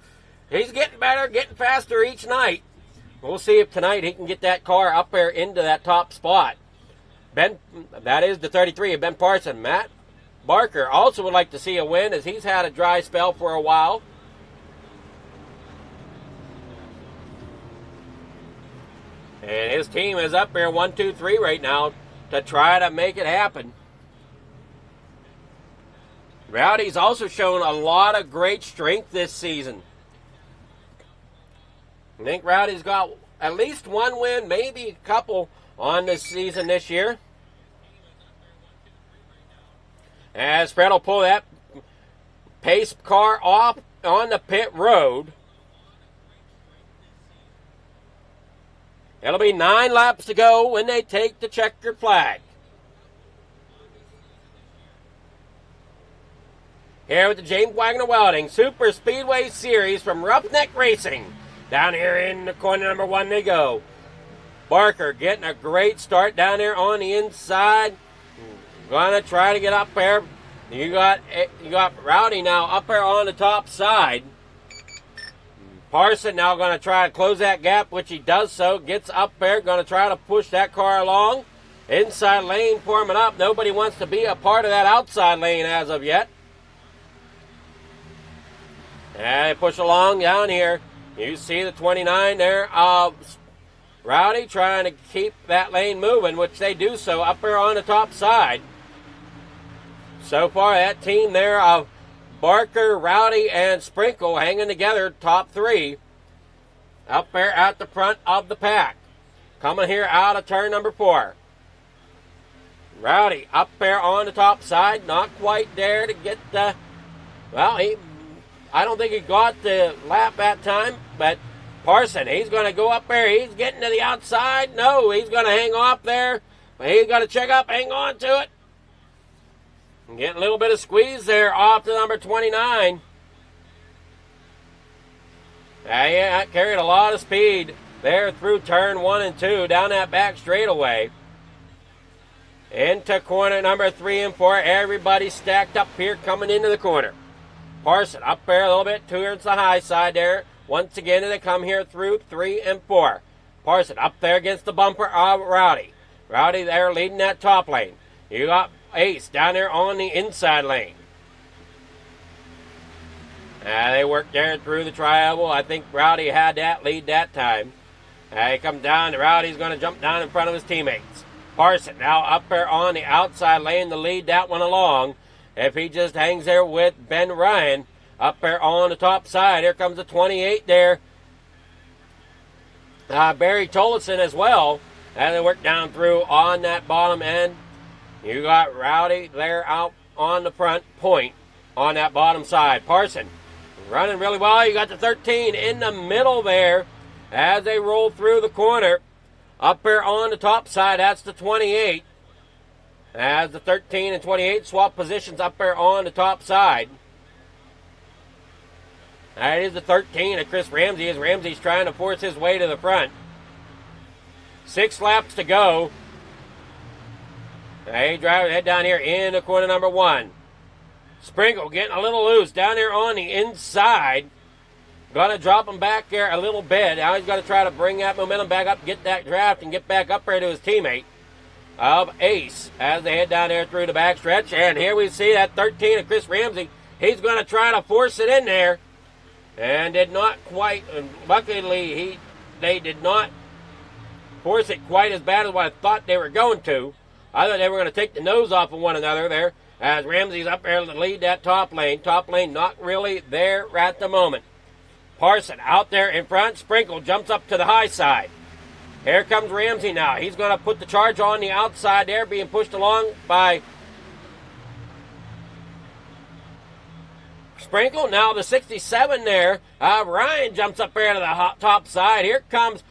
he's getting better, getting faster each night. We'll see if tonight he can get that car up there into that top spot. That is the 33 of Ben Parson. Matt Barker also would like to see a win, as he's had a dry spell for a while. And his team is up there 1, 2, 3 right now to try to make it happen. Rowdy's also shown a lot of great strength this season. I think Rowdy's got at least one win, maybe a couple on this season this year. As Fred will pull that pace car off on the pit road. It'll be 9 laps to go when they take the checkered flag. here with the James Wagner Welding Super Speedway Series from Roughneck Racing. Down here in the corner number 1 they go. Barker getting a great start down there on the inside. Gonna try to get up there. You got Rowdy now up there on the top side. Parson now going to try to close that gap, which he does so. Gets up there, going to try to push that car along. Inside lane forming up. Nobody wants to be a part of that outside lane as of yet. And they push along down here. You see the 29 there. Rowdy trying to keep that lane moving, which they do so up there on the top side. So far, that team there of Barker, Rowdy, and Sprinkle hanging together, top 3, up there at the front of the pack. Coming here out of turn number 4. Rowdy up there on the top side, not quite there to get the, well, I don't think he got the lap that time, but Parson, he's going to go up there. He's getting to the outside. No, he's going to hang off there. But he's got to check up, hang on to it. Getting a little bit of squeeze there off to number 29. Yeah, carried a lot of speed there through turn 1 and 2 down that back straightaway. Into corner number 3 and 4. Everybody stacked up here coming into the corner. Parson up there a little bit towards the high side there. Once again, they come here through 3 and 4. Parson up there against the bumper of Rowdy. Rowdy there leading that top lane. You got Ace down there on the inside lane. They worked there through the triangle. I think Rowdy had that lead that time. He comes down. Rowdy's going to jump down in front of his teammates. Parson now up there on the outside lane to lead that one along. If he just hangs there with Ben Ryan up there on the top side. Here comes the 28 there. Barry Tolleson as well. As they work down through on that bottom end. You got Rowdy there out on the front point on that bottom side. Parson running really well. You got the 13 in the middle there as they roll through the corner. Up there on the top side, that's the 28. As the 13 and 28 swap positions up there on the top side. That is the 13 of Chris Ramsey as Ramsey's trying to force his way to the front. 6 laps to go. Hey, driver, head down here in the corner number 1. Sprinkle getting a little loose down there on the inside. Gonna drop him back there a little bit. Now he's got to try to bring that momentum back up, get that draft, and get back up there to his teammate of Ace as they head down there through the backstretch. And here we see that 13 of Chris Ramsey. He's going to try to force it in there. And did not quite, luckily they did not force it quite as bad as what I thought they were going to. I thought they were going to take the nose off of one another there as Ramsey's up there to lead that top lane. Top lane not really there at the moment. Parson out there in front. Sprinkle jumps up to the high side. Here comes Ramsey now. He's going to put the charge on the outside there, being pushed along by Sprinkle. Now the 67 there. Ryan jumps up there to the top side. Here comes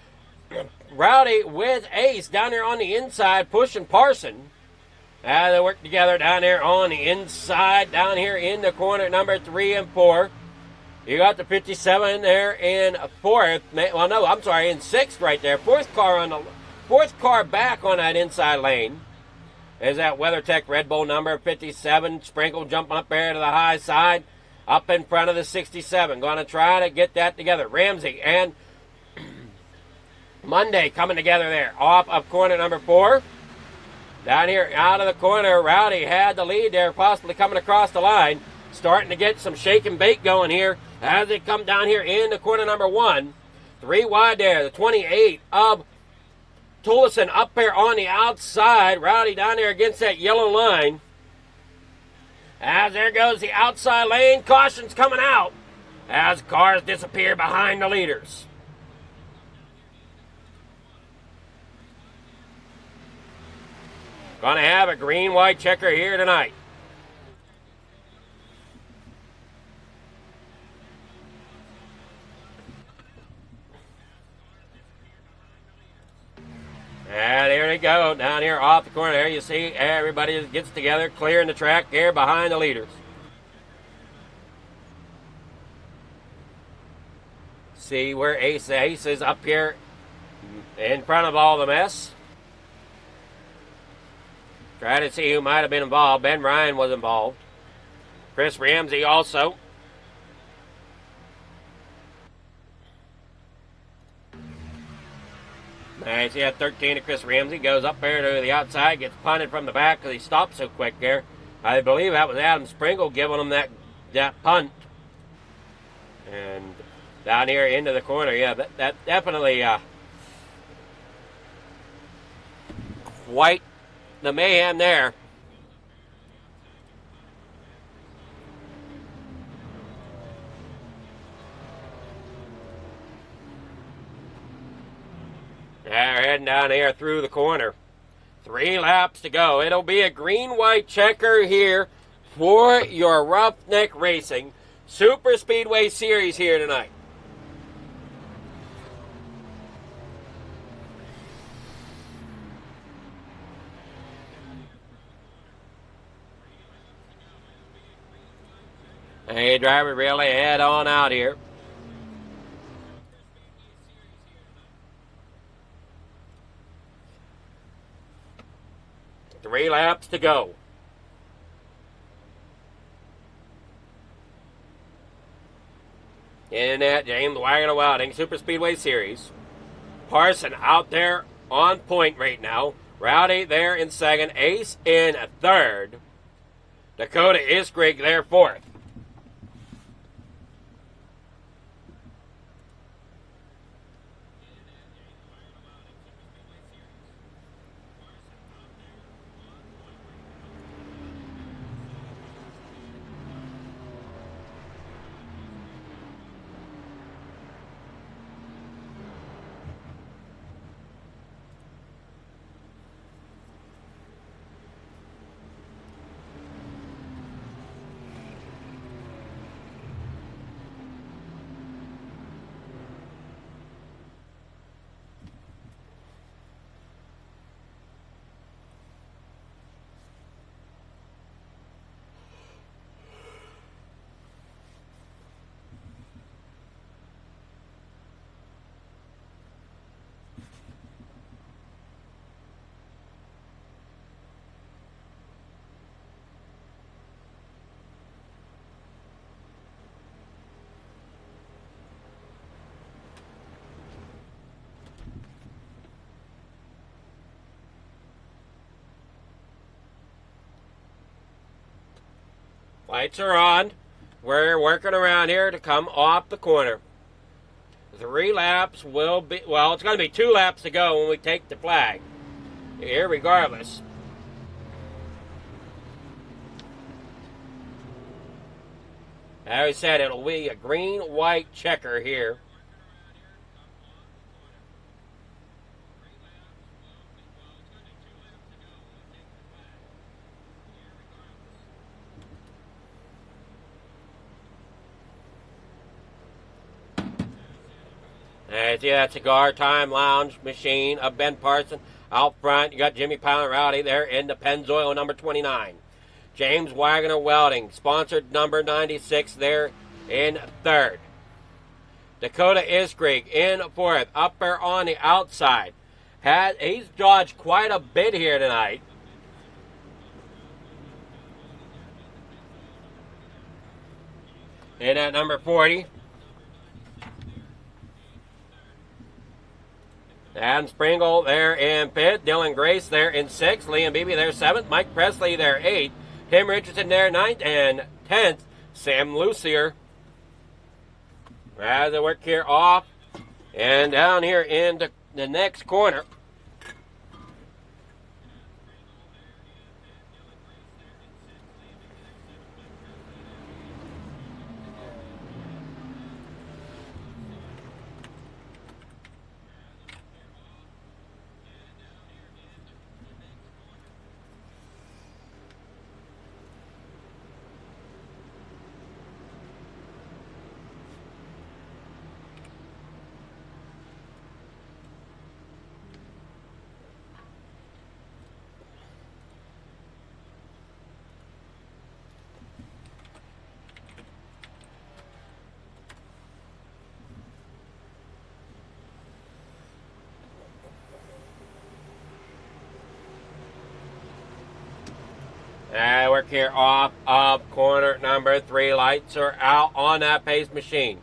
Rowdy with Ace down there on the inside, pushing Parson. They work together down there on the inside, down here in the corner number 3 and 4. You got the 57 there in 4th. Well, no, I'm sorry, in 6th right there. Fourth car back on that inside lane is that WeatherTech Red Bull number 57. Sprinkle jumping up there to the high side, up in front of the 67. Going to try to get that together. Ramsey and Monday coming together there off of corner number 4. Down here out of the corner, Rowdy had the lead there, possibly coming across the line. Starting to get some shake and bake going here as they come down here in the corner number 1. 3 wide there, the 28 of Tolleson up there on the outside. Rowdy down there against that yellow line. As there goes the outside lane. Caution's coming out as cars disappear behind the leaders. Gonna have a green-white checker here tonight. And here they go, down here off the corner. There you see everybody gets together, clearing the track here behind the leaders. See where Ace is up here in front of all the mess. Try to see who might have been involved. Ben Ryan was involved. Chris Ramsey also. Nice, yeah, 13 to Chris Ramsey. Goes up there to the outside, gets punted from the back because he stopped so quick there. I believe that was Adam Springle giving him that punt. And down here into the corner, yeah, that definitely quite the mayhem there. They're heading down here through the corner. 3 laps to go. It'll be a green-white checker here for your Roughneck Racing Super Speedway Series here tonight. Hey, driver, really head on out here. Three laps to go. In that James Wagner Welding Super Speedway Series. Parson out there on point right now. Rowdy there in second. Ace in third. Dakota Iskrig there fourth. Lights are on. We're working around here to come off the corner. 3 laps will be, well, it's going to be 2 laps to go when we take the flag. Here, regardless. As I said, it'll be a green-white checker here. And see that Cigar Time Lounge machine of Ben Parson out front. You got Jimmy Pound Rowdy there in the Pennzoil number 29. James Wagner Welding, sponsored number 96 there in third. Dakota Iskrig in fourth, up there on the outside. He's dodged quite a bit here tonight. In at number 40. Adam Springle there in fifth. Dylan Grace there in sixth. Liam Beebe there seventh. Mike Presley there eighth. Tim Richardson there ninth. And 10th, Sam Lucier. As I work here off and down here into the next corner. work here off of corner number 3. Lights are out on that pace machine.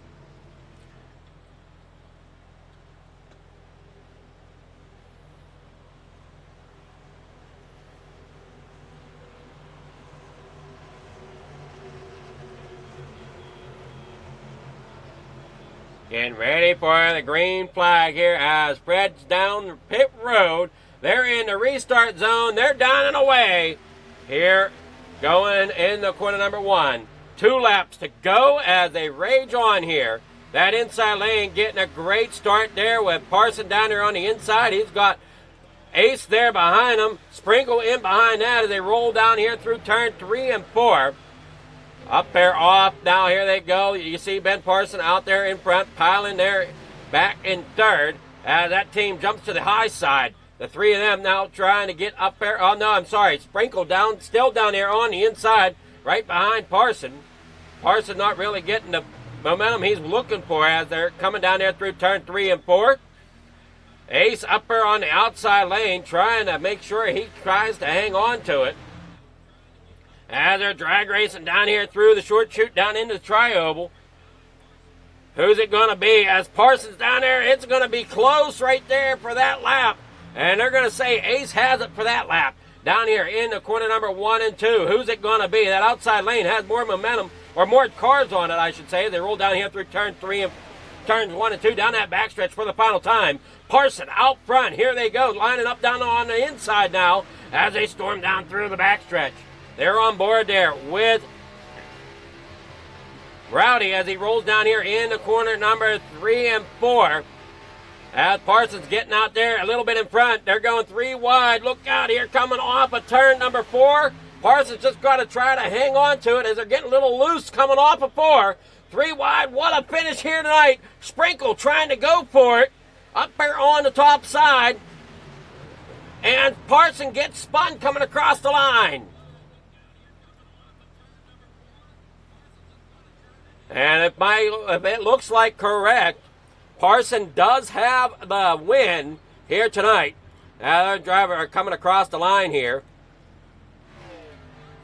Getting ready for the green flag here as Fred's down the pit road. They're in the restart zone. They're down and away here, going in the corner number 1. 2 laps to go as they rage on here. That inside lane getting a great start there with Parson down there on the inside. He's got Ace there behind him. Sprinkle in behind that as they roll down here through turn 3 and 4. Up there off, now here they go. You see Ben Parson out there in front, piling there back in 3rd. As that team jumps to the high side. The 3 of them now trying to get up there. Oh, no, I'm sorry. Sprinkle down, still down there on the inside, right behind Parson. Parson not really getting the momentum he's looking for as they're coming down there through turn 3 and 4. Ace up there on the outside lane trying to make sure he tries to hang on to it. As they're drag racing down here through the short chute down into the tri-oval. Who's it going to be? As Parsons down there, it's going to be close right there for that lap. And they're going to say Ace has it for that lap. Down here in the corner number 1 and 2. Who's it going to be? That outside lane has more momentum, or more cars on it, I should say. They roll down here through turn 3 and turns 1 and 2 down that backstretch for the final time. Parson out front. Here they go, lining up down on the inside now as they storm down through the backstretch. They're on board there with Rowdy as he rolls down here in the corner number 3 and 4. As Parsons getting out there a little bit in front. They're going 3 wide. Look out here coming off of turn number 4. Parsons just got to try to hang on to it as they're getting a little loose coming off of 4. 3 wide. What a finish here tonight. Sprinkle trying to go for it. Up there on the top side. And Parson gets spun coming across the line. And if it looks like correct, Parson does have the win here tonight. Our driver are coming across the line here.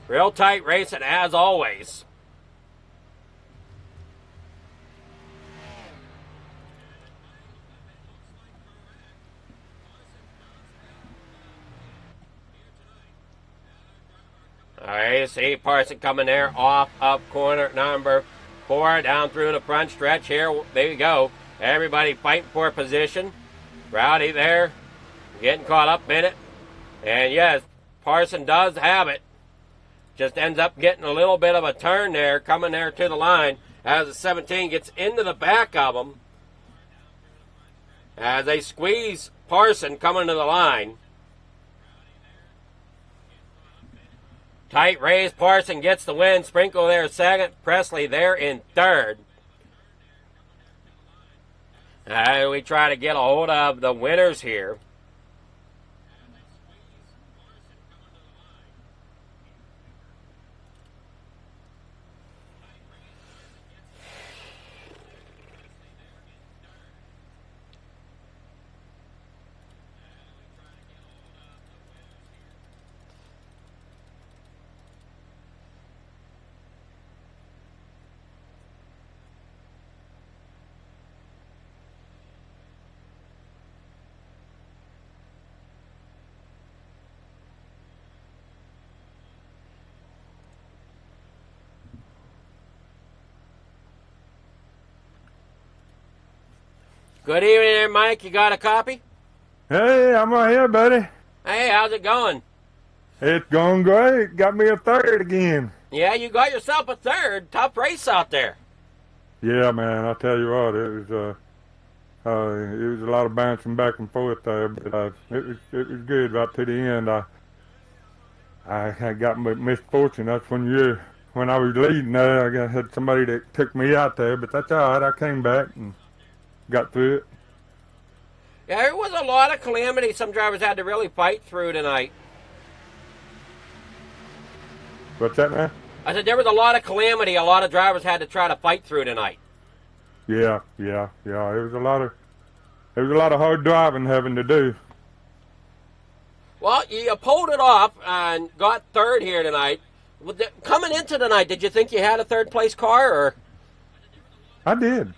Real tight racing as always. All right, you see Parson coming there off of corner number 4 down through the front stretch here. There you go. Everybody fighting for position. Rowdy there getting caught up in it. And yes, Parson does have it. Just ends up getting a little bit of a turn there, coming there to the line as the 17 gets into the back of them. As they squeeze Parson coming to the line. Tight race, Parson gets the win. Sprinkle there second, Presley there in 3rd. We try to get a hold of the winners here. Good evening there, Mike. You got a copy? Hey, I'm right here, buddy. Hey, how's it going? It's going great. Got me a 3rd again. Yeah, you got yourself a 3rd. Tough race out there. Yeah, man. I tell you what, it was a lot of bouncing back and forth there, but it was good right to the end. I got misfortune. That's when I was leading there. I had somebody that took me out there, but that's all right. I came back and got through it. Yeah, there was a lot of calamity some drivers had to really fight through tonight. What's that, man? I said there was a lot of calamity a lot of drivers had to try to fight through tonight. Yeah. It was a lot of hard driving having to do. Well, you pulled it off and got 3rd here tonight. Coming into tonight, did you think you had a third place car, or? I did.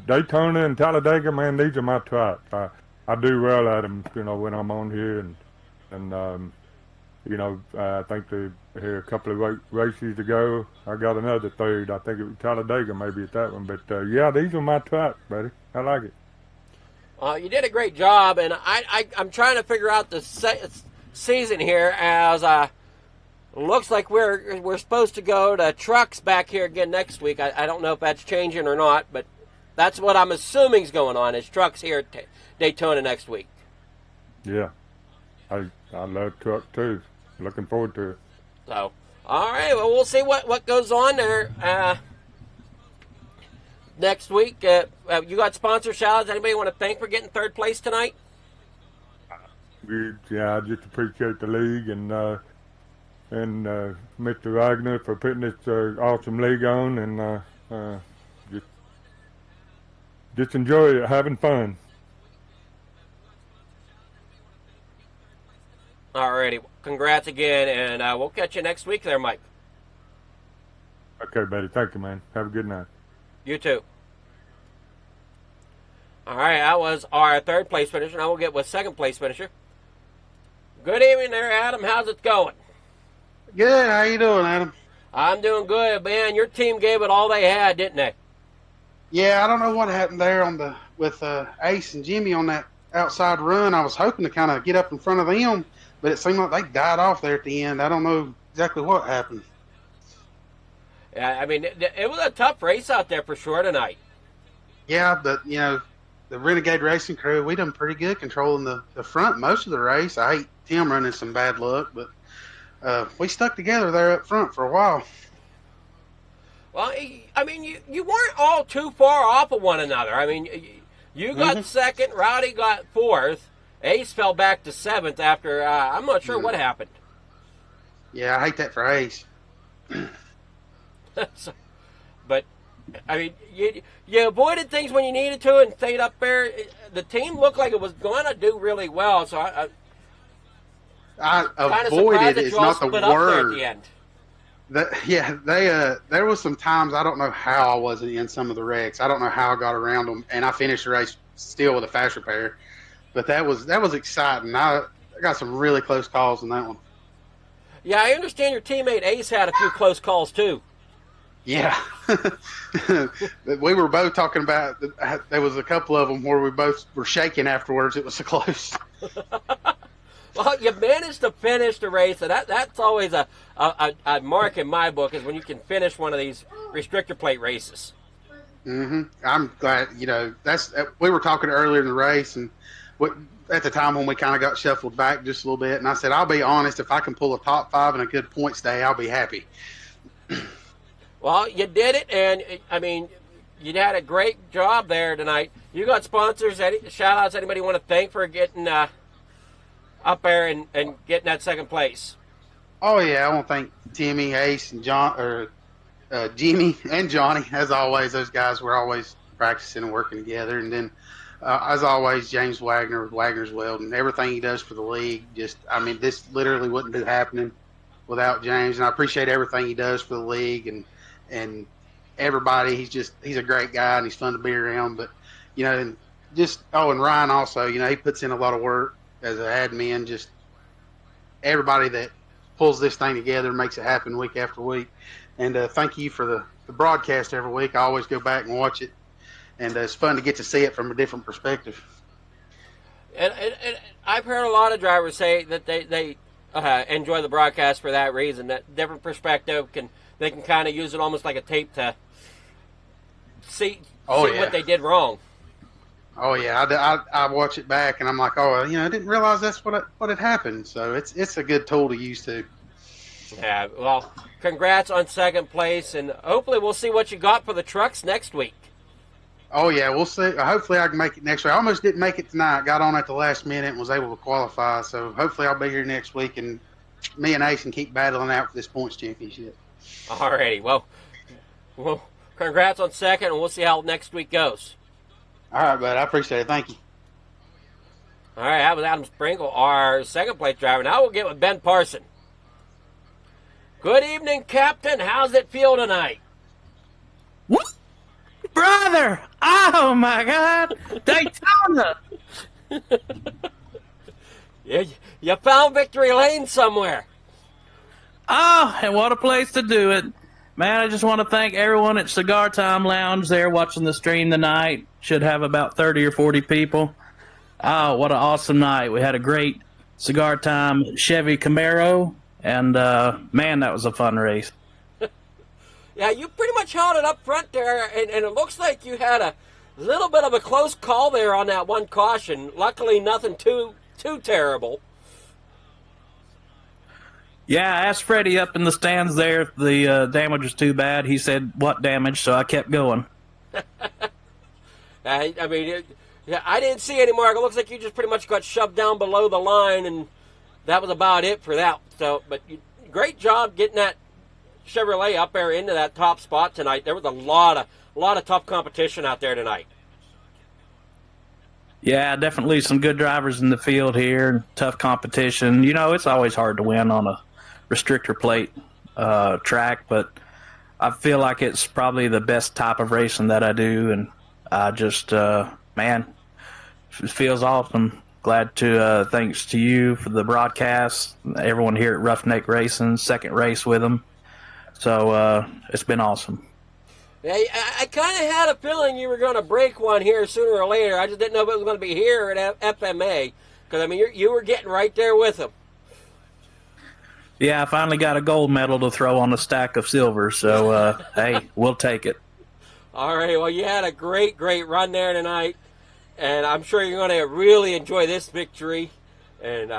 Daytona and Talladega, man, these are my tracks. I do well at them, when I'm on here, and I think here a couple of races to go, I got another third. I think it was Talladega maybe at that one, but yeah, these are my tracks, buddy. I like it. You did a great job, and I'm trying to figure out the season here as looks like we're supposed to go to trucks back here again next week. I don't know if that's changing or not, but that's what I'm assuming is going on, is trucks here at Daytona next week. Yeah, I love truck too. Looking forward to it. So, all right, well, we'll see what goes on there next week. You got sponsor shout-outs? Anybody want to thank for getting third place tonight? I just appreciate the league and Mr. Wagner for putting this awesome league on, and just enjoy it, having fun. Alrighty, congrats again, and we'll catch you next week there, Mike. Okay, buddy. Thank you, man. Have a good night. You too. All right, that was our third place finisher. Now we'll get with second place finisher. Good evening there, Adam. How's it going? Good. How you doing, Adam? I'm doing good, man. Your team gave it all they had, didn't they? Yeah, I don't know what happened there with Ace and Jimmy on that outside run. I was hoping to kind of get up in front of them, but it seemed like they died off there at the end. I don't know exactly what happened. Yeah, I mean, it was a tough race out there for sure tonight. Yeah, but, the Renegade Racing crew, we done pretty good controlling the front most of the race. I hate Tim running some bad luck, but we stuck together there up front for a while. Well, I mean, you weren't all too far off of one another. I mean, you got second, Rowdy got fourth, Ace fell back to seventh after, I'm not sure what happened. Yeah, I hate that for Ace. But, I mean, you avoided things when you needed to and stayed up there. The team looked like it was going to do really well, so I avoided is not the word. At the end. There was some times I don't know how I wasn't in some of the wrecks. I don't know how I got around them, and I finished the race still with a fast repair. But that was exciting. I got some really close calls in that one. Yeah, I understand your teammate Ace had a few close calls too. Yeah, we were both talking about. There was a couple of them where we both were shaking afterwards. It was so close. Well, you managed to finish the race, and that's always a mark in my book, is when you can finish one of these restrictor plate races. I'm glad. We were talking earlier in the race, and at the time when we kind of got shuffled back just a little bit, and I said, I'll be honest, if I can pull a top 5 and a good points day, I'll be happy. Well, you did it, and, I mean, you had a great job there tonight. You got sponsors, shout-outs, anybody want to thank for getting up there and getting that second place? Oh, yeah, I want to thank Timmy, Ace, and Jimmy, and Johnny. As always, those guys were always practicing and working together. And then, as always, James Wagner with Wagner's Weld, and everything he does for the league. This literally wouldn't be happening without James. And I appreciate everything he does for the league and everybody. He's a great guy, and he's fun to be around. But, and Ryan also, he puts in a lot of work as an admin. Just everybody that pulls this thing together makes it happen week after week. And thank you for the broadcast every week. I always go back and watch it, and it's fun to get to see it from a different perspective. And I've heard a lot of drivers say that they enjoy the broadcast for that reason. That different perspective they can kind of use it almost like a tape to see what they did wrong. Oh yeah, I watch it back and I'm like, I didn't realize that's what had happened. So it's a good tool to use too. Yeah, well, congrats on second place, and hopefully we'll see what you got for the trucks next week. Oh yeah, we'll see. Hopefully I can make it next week. I almost didn't make it tonight. Got on at the last minute and was able to qualify. So hopefully I'll be here next week, and me and Ace can keep battling out for this points championship. Alrighty, well, congrats on second, and we'll see how next week goes. All right, bud. I appreciate it. Thank you. All right, that was Adam Sprinkle, our second place driver. Now we'll get with Ben Parson. Good evening, Captain. How's it feel tonight? What? Brother! Oh my God! Daytona! You found Victory Lane somewhere. Oh, and what a place to do it. Man, I just want to thank everyone at Cigar Time Lounge there watching the stream tonight. Should have about 30 or 40 people. Oh, what an awesome night. We had a great Cigar Time Chevy Camaro, and man, that was a fun race. Yeah, you pretty much held it up front there, and it looks like you had a little bit of a close call there on that one caution. Luckily, nothing too terrible. Yeah, I asked Freddie up in the stands there if the damage was too bad. He said, what damage? So I kept going. I mean, I didn't see any mark. It looks like you just pretty much got shoved down below the line, and that was about it for that. So, but great job getting that Chevrolet up there into that top spot tonight. There was a lot of tough competition out there tonight. Yeah, definitely some good drivers in the field here. Tough competition. You know, it's always hard to win on a restrictor plate track, but I feel like it's probably the best type of racing that I do, and I just, man, it feels awesome. Glad to, thanks to you for the broadcast, everyone here at Roughneck Racing, second race with them. So it's been awesome. Yeah, I kind of had a feeling you were going to break one here sooner or later. I just didn't know if it was going to be here at FMA, because, I mean, you were getting right there with them. Yeah, I finally got a gold medal to throw on a stack of silver, so, hey, we'll take it. All right, well, you had a great run there tonight, and I'm sure you're going to really enjoy this victory. And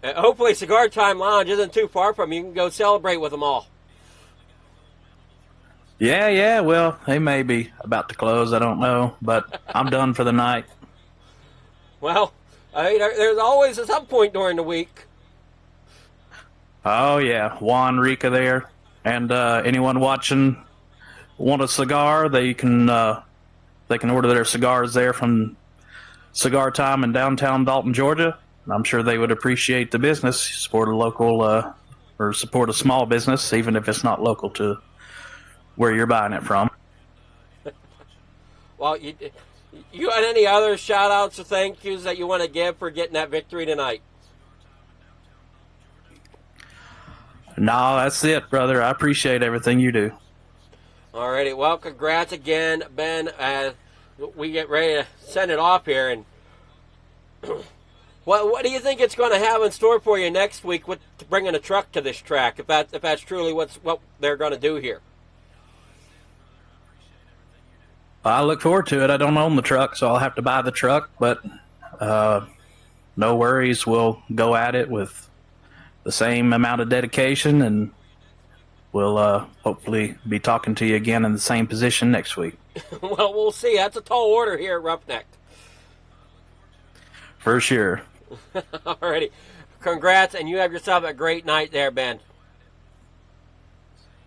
hopefully Cigar Time Lounge isn't too far from you. You can go celebrate with them all. Yeah, well, they may be about to close, I don't know, but I'm done for the night. Well, I mean, there's always some point during the week. Oh, yeah, Juan, Rika there, and anyone watching want a cigar, they can order their cigars there from Cigar Time in downtown Dalton, Georgia. And I'm sure they would appreciate the business, support a local or support a small business, even if it's not local to where you're buying it from. Well, you had any other shout-outs or thank yous that you want to give for getting that victory tonight? No, that's it, brother. I appreciate everything you do. All righty. Well, congrats again, Ben. We get ready to send it off here. And what do you think it's going to have in store for you next week with bringing a truck to this track, if that's truly what they're going to do here? I look forward to it. I don't own the truck, so I'll have to buy the truck, but no worries. We'll go at it with the same amount of dedication, and we'll hopefully be talking to you again in the same position next week. Well, we'll see. That's a tall order here at Roughneck. For sure. Alrighty. Congrats, and you have yourself a great night there, Ben.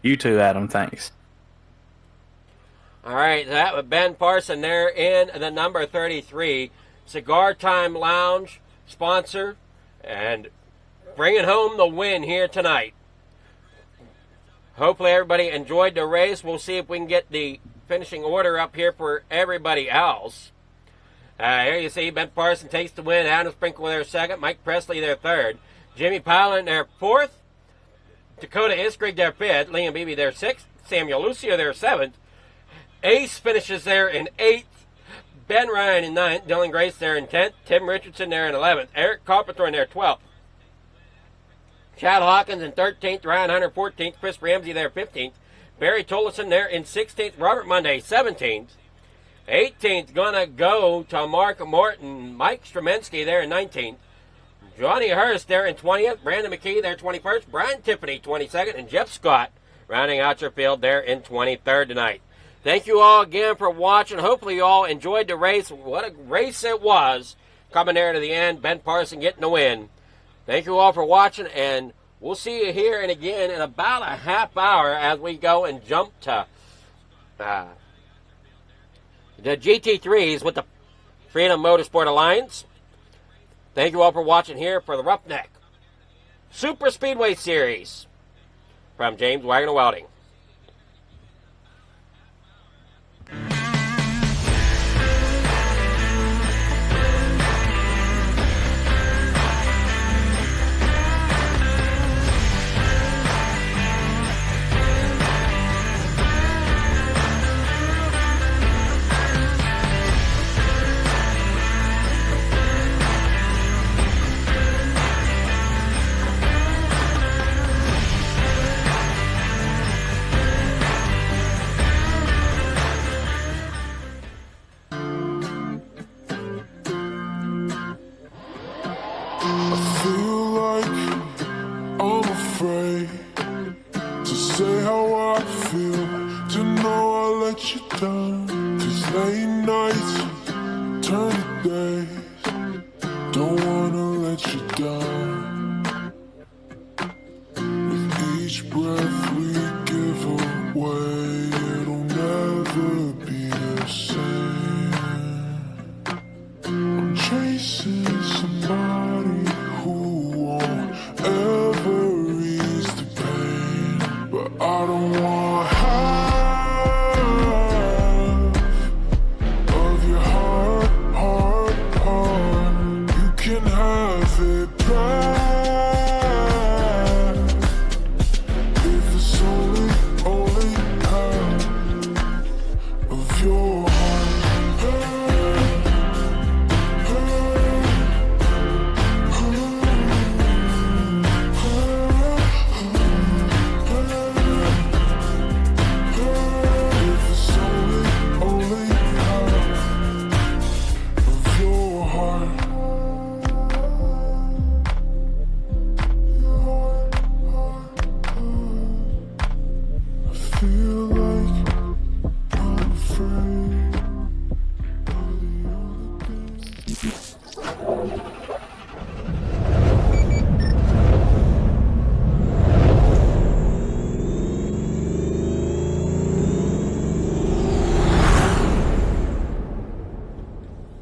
You too, Adam. Thanks. All right, that was Ben Parson there in the number 33 Cigar Time Lounge sponsor, and bringing home the win here tonight. Hopefully everybody enjoyed the race. We'll see if we can get the finishing order up here for everybody else. Here you see Ben Parson takes the win. Adam Sprinkle there second. Mike Presley there third. Jimmy Pilot there fourth. Dakota Iskrig there fifth. Liam Beebe there sixth. Samuel Lucio there seventh. Ace finishes there in 8th. Ben Ryan in 9th. Dylan Grace there in 10th. Tim Richardson there in 11th. Eric Carpenter there 12th. Chad Hawkins in 13th. Ryan Hunter 14th. Chris Ramsey there 15th. Barry Tollison there in 16th. Robert Monday 17th. 18th gonna go to Mark Morton. Mike Stremensky there in 19th. Johnny Hurst there in 20th. Brandon McKee there 21st. Brian Tiffany 22nd. And Jeff Scott rounding out your field there in 23rd tonight. Thank you all again for watching. Hopefully you all enjoyed the race. What a race it was. Coming there to the end. Ben Parson getting the win. Thank you all for watching, and we'll see you here and again in about a half hour as we go and jump to the GT3s with the Freedom Motorsport Alliance. Thank you all for watching here for the Roughneck Super Speedway Series. from James Wagner Welding.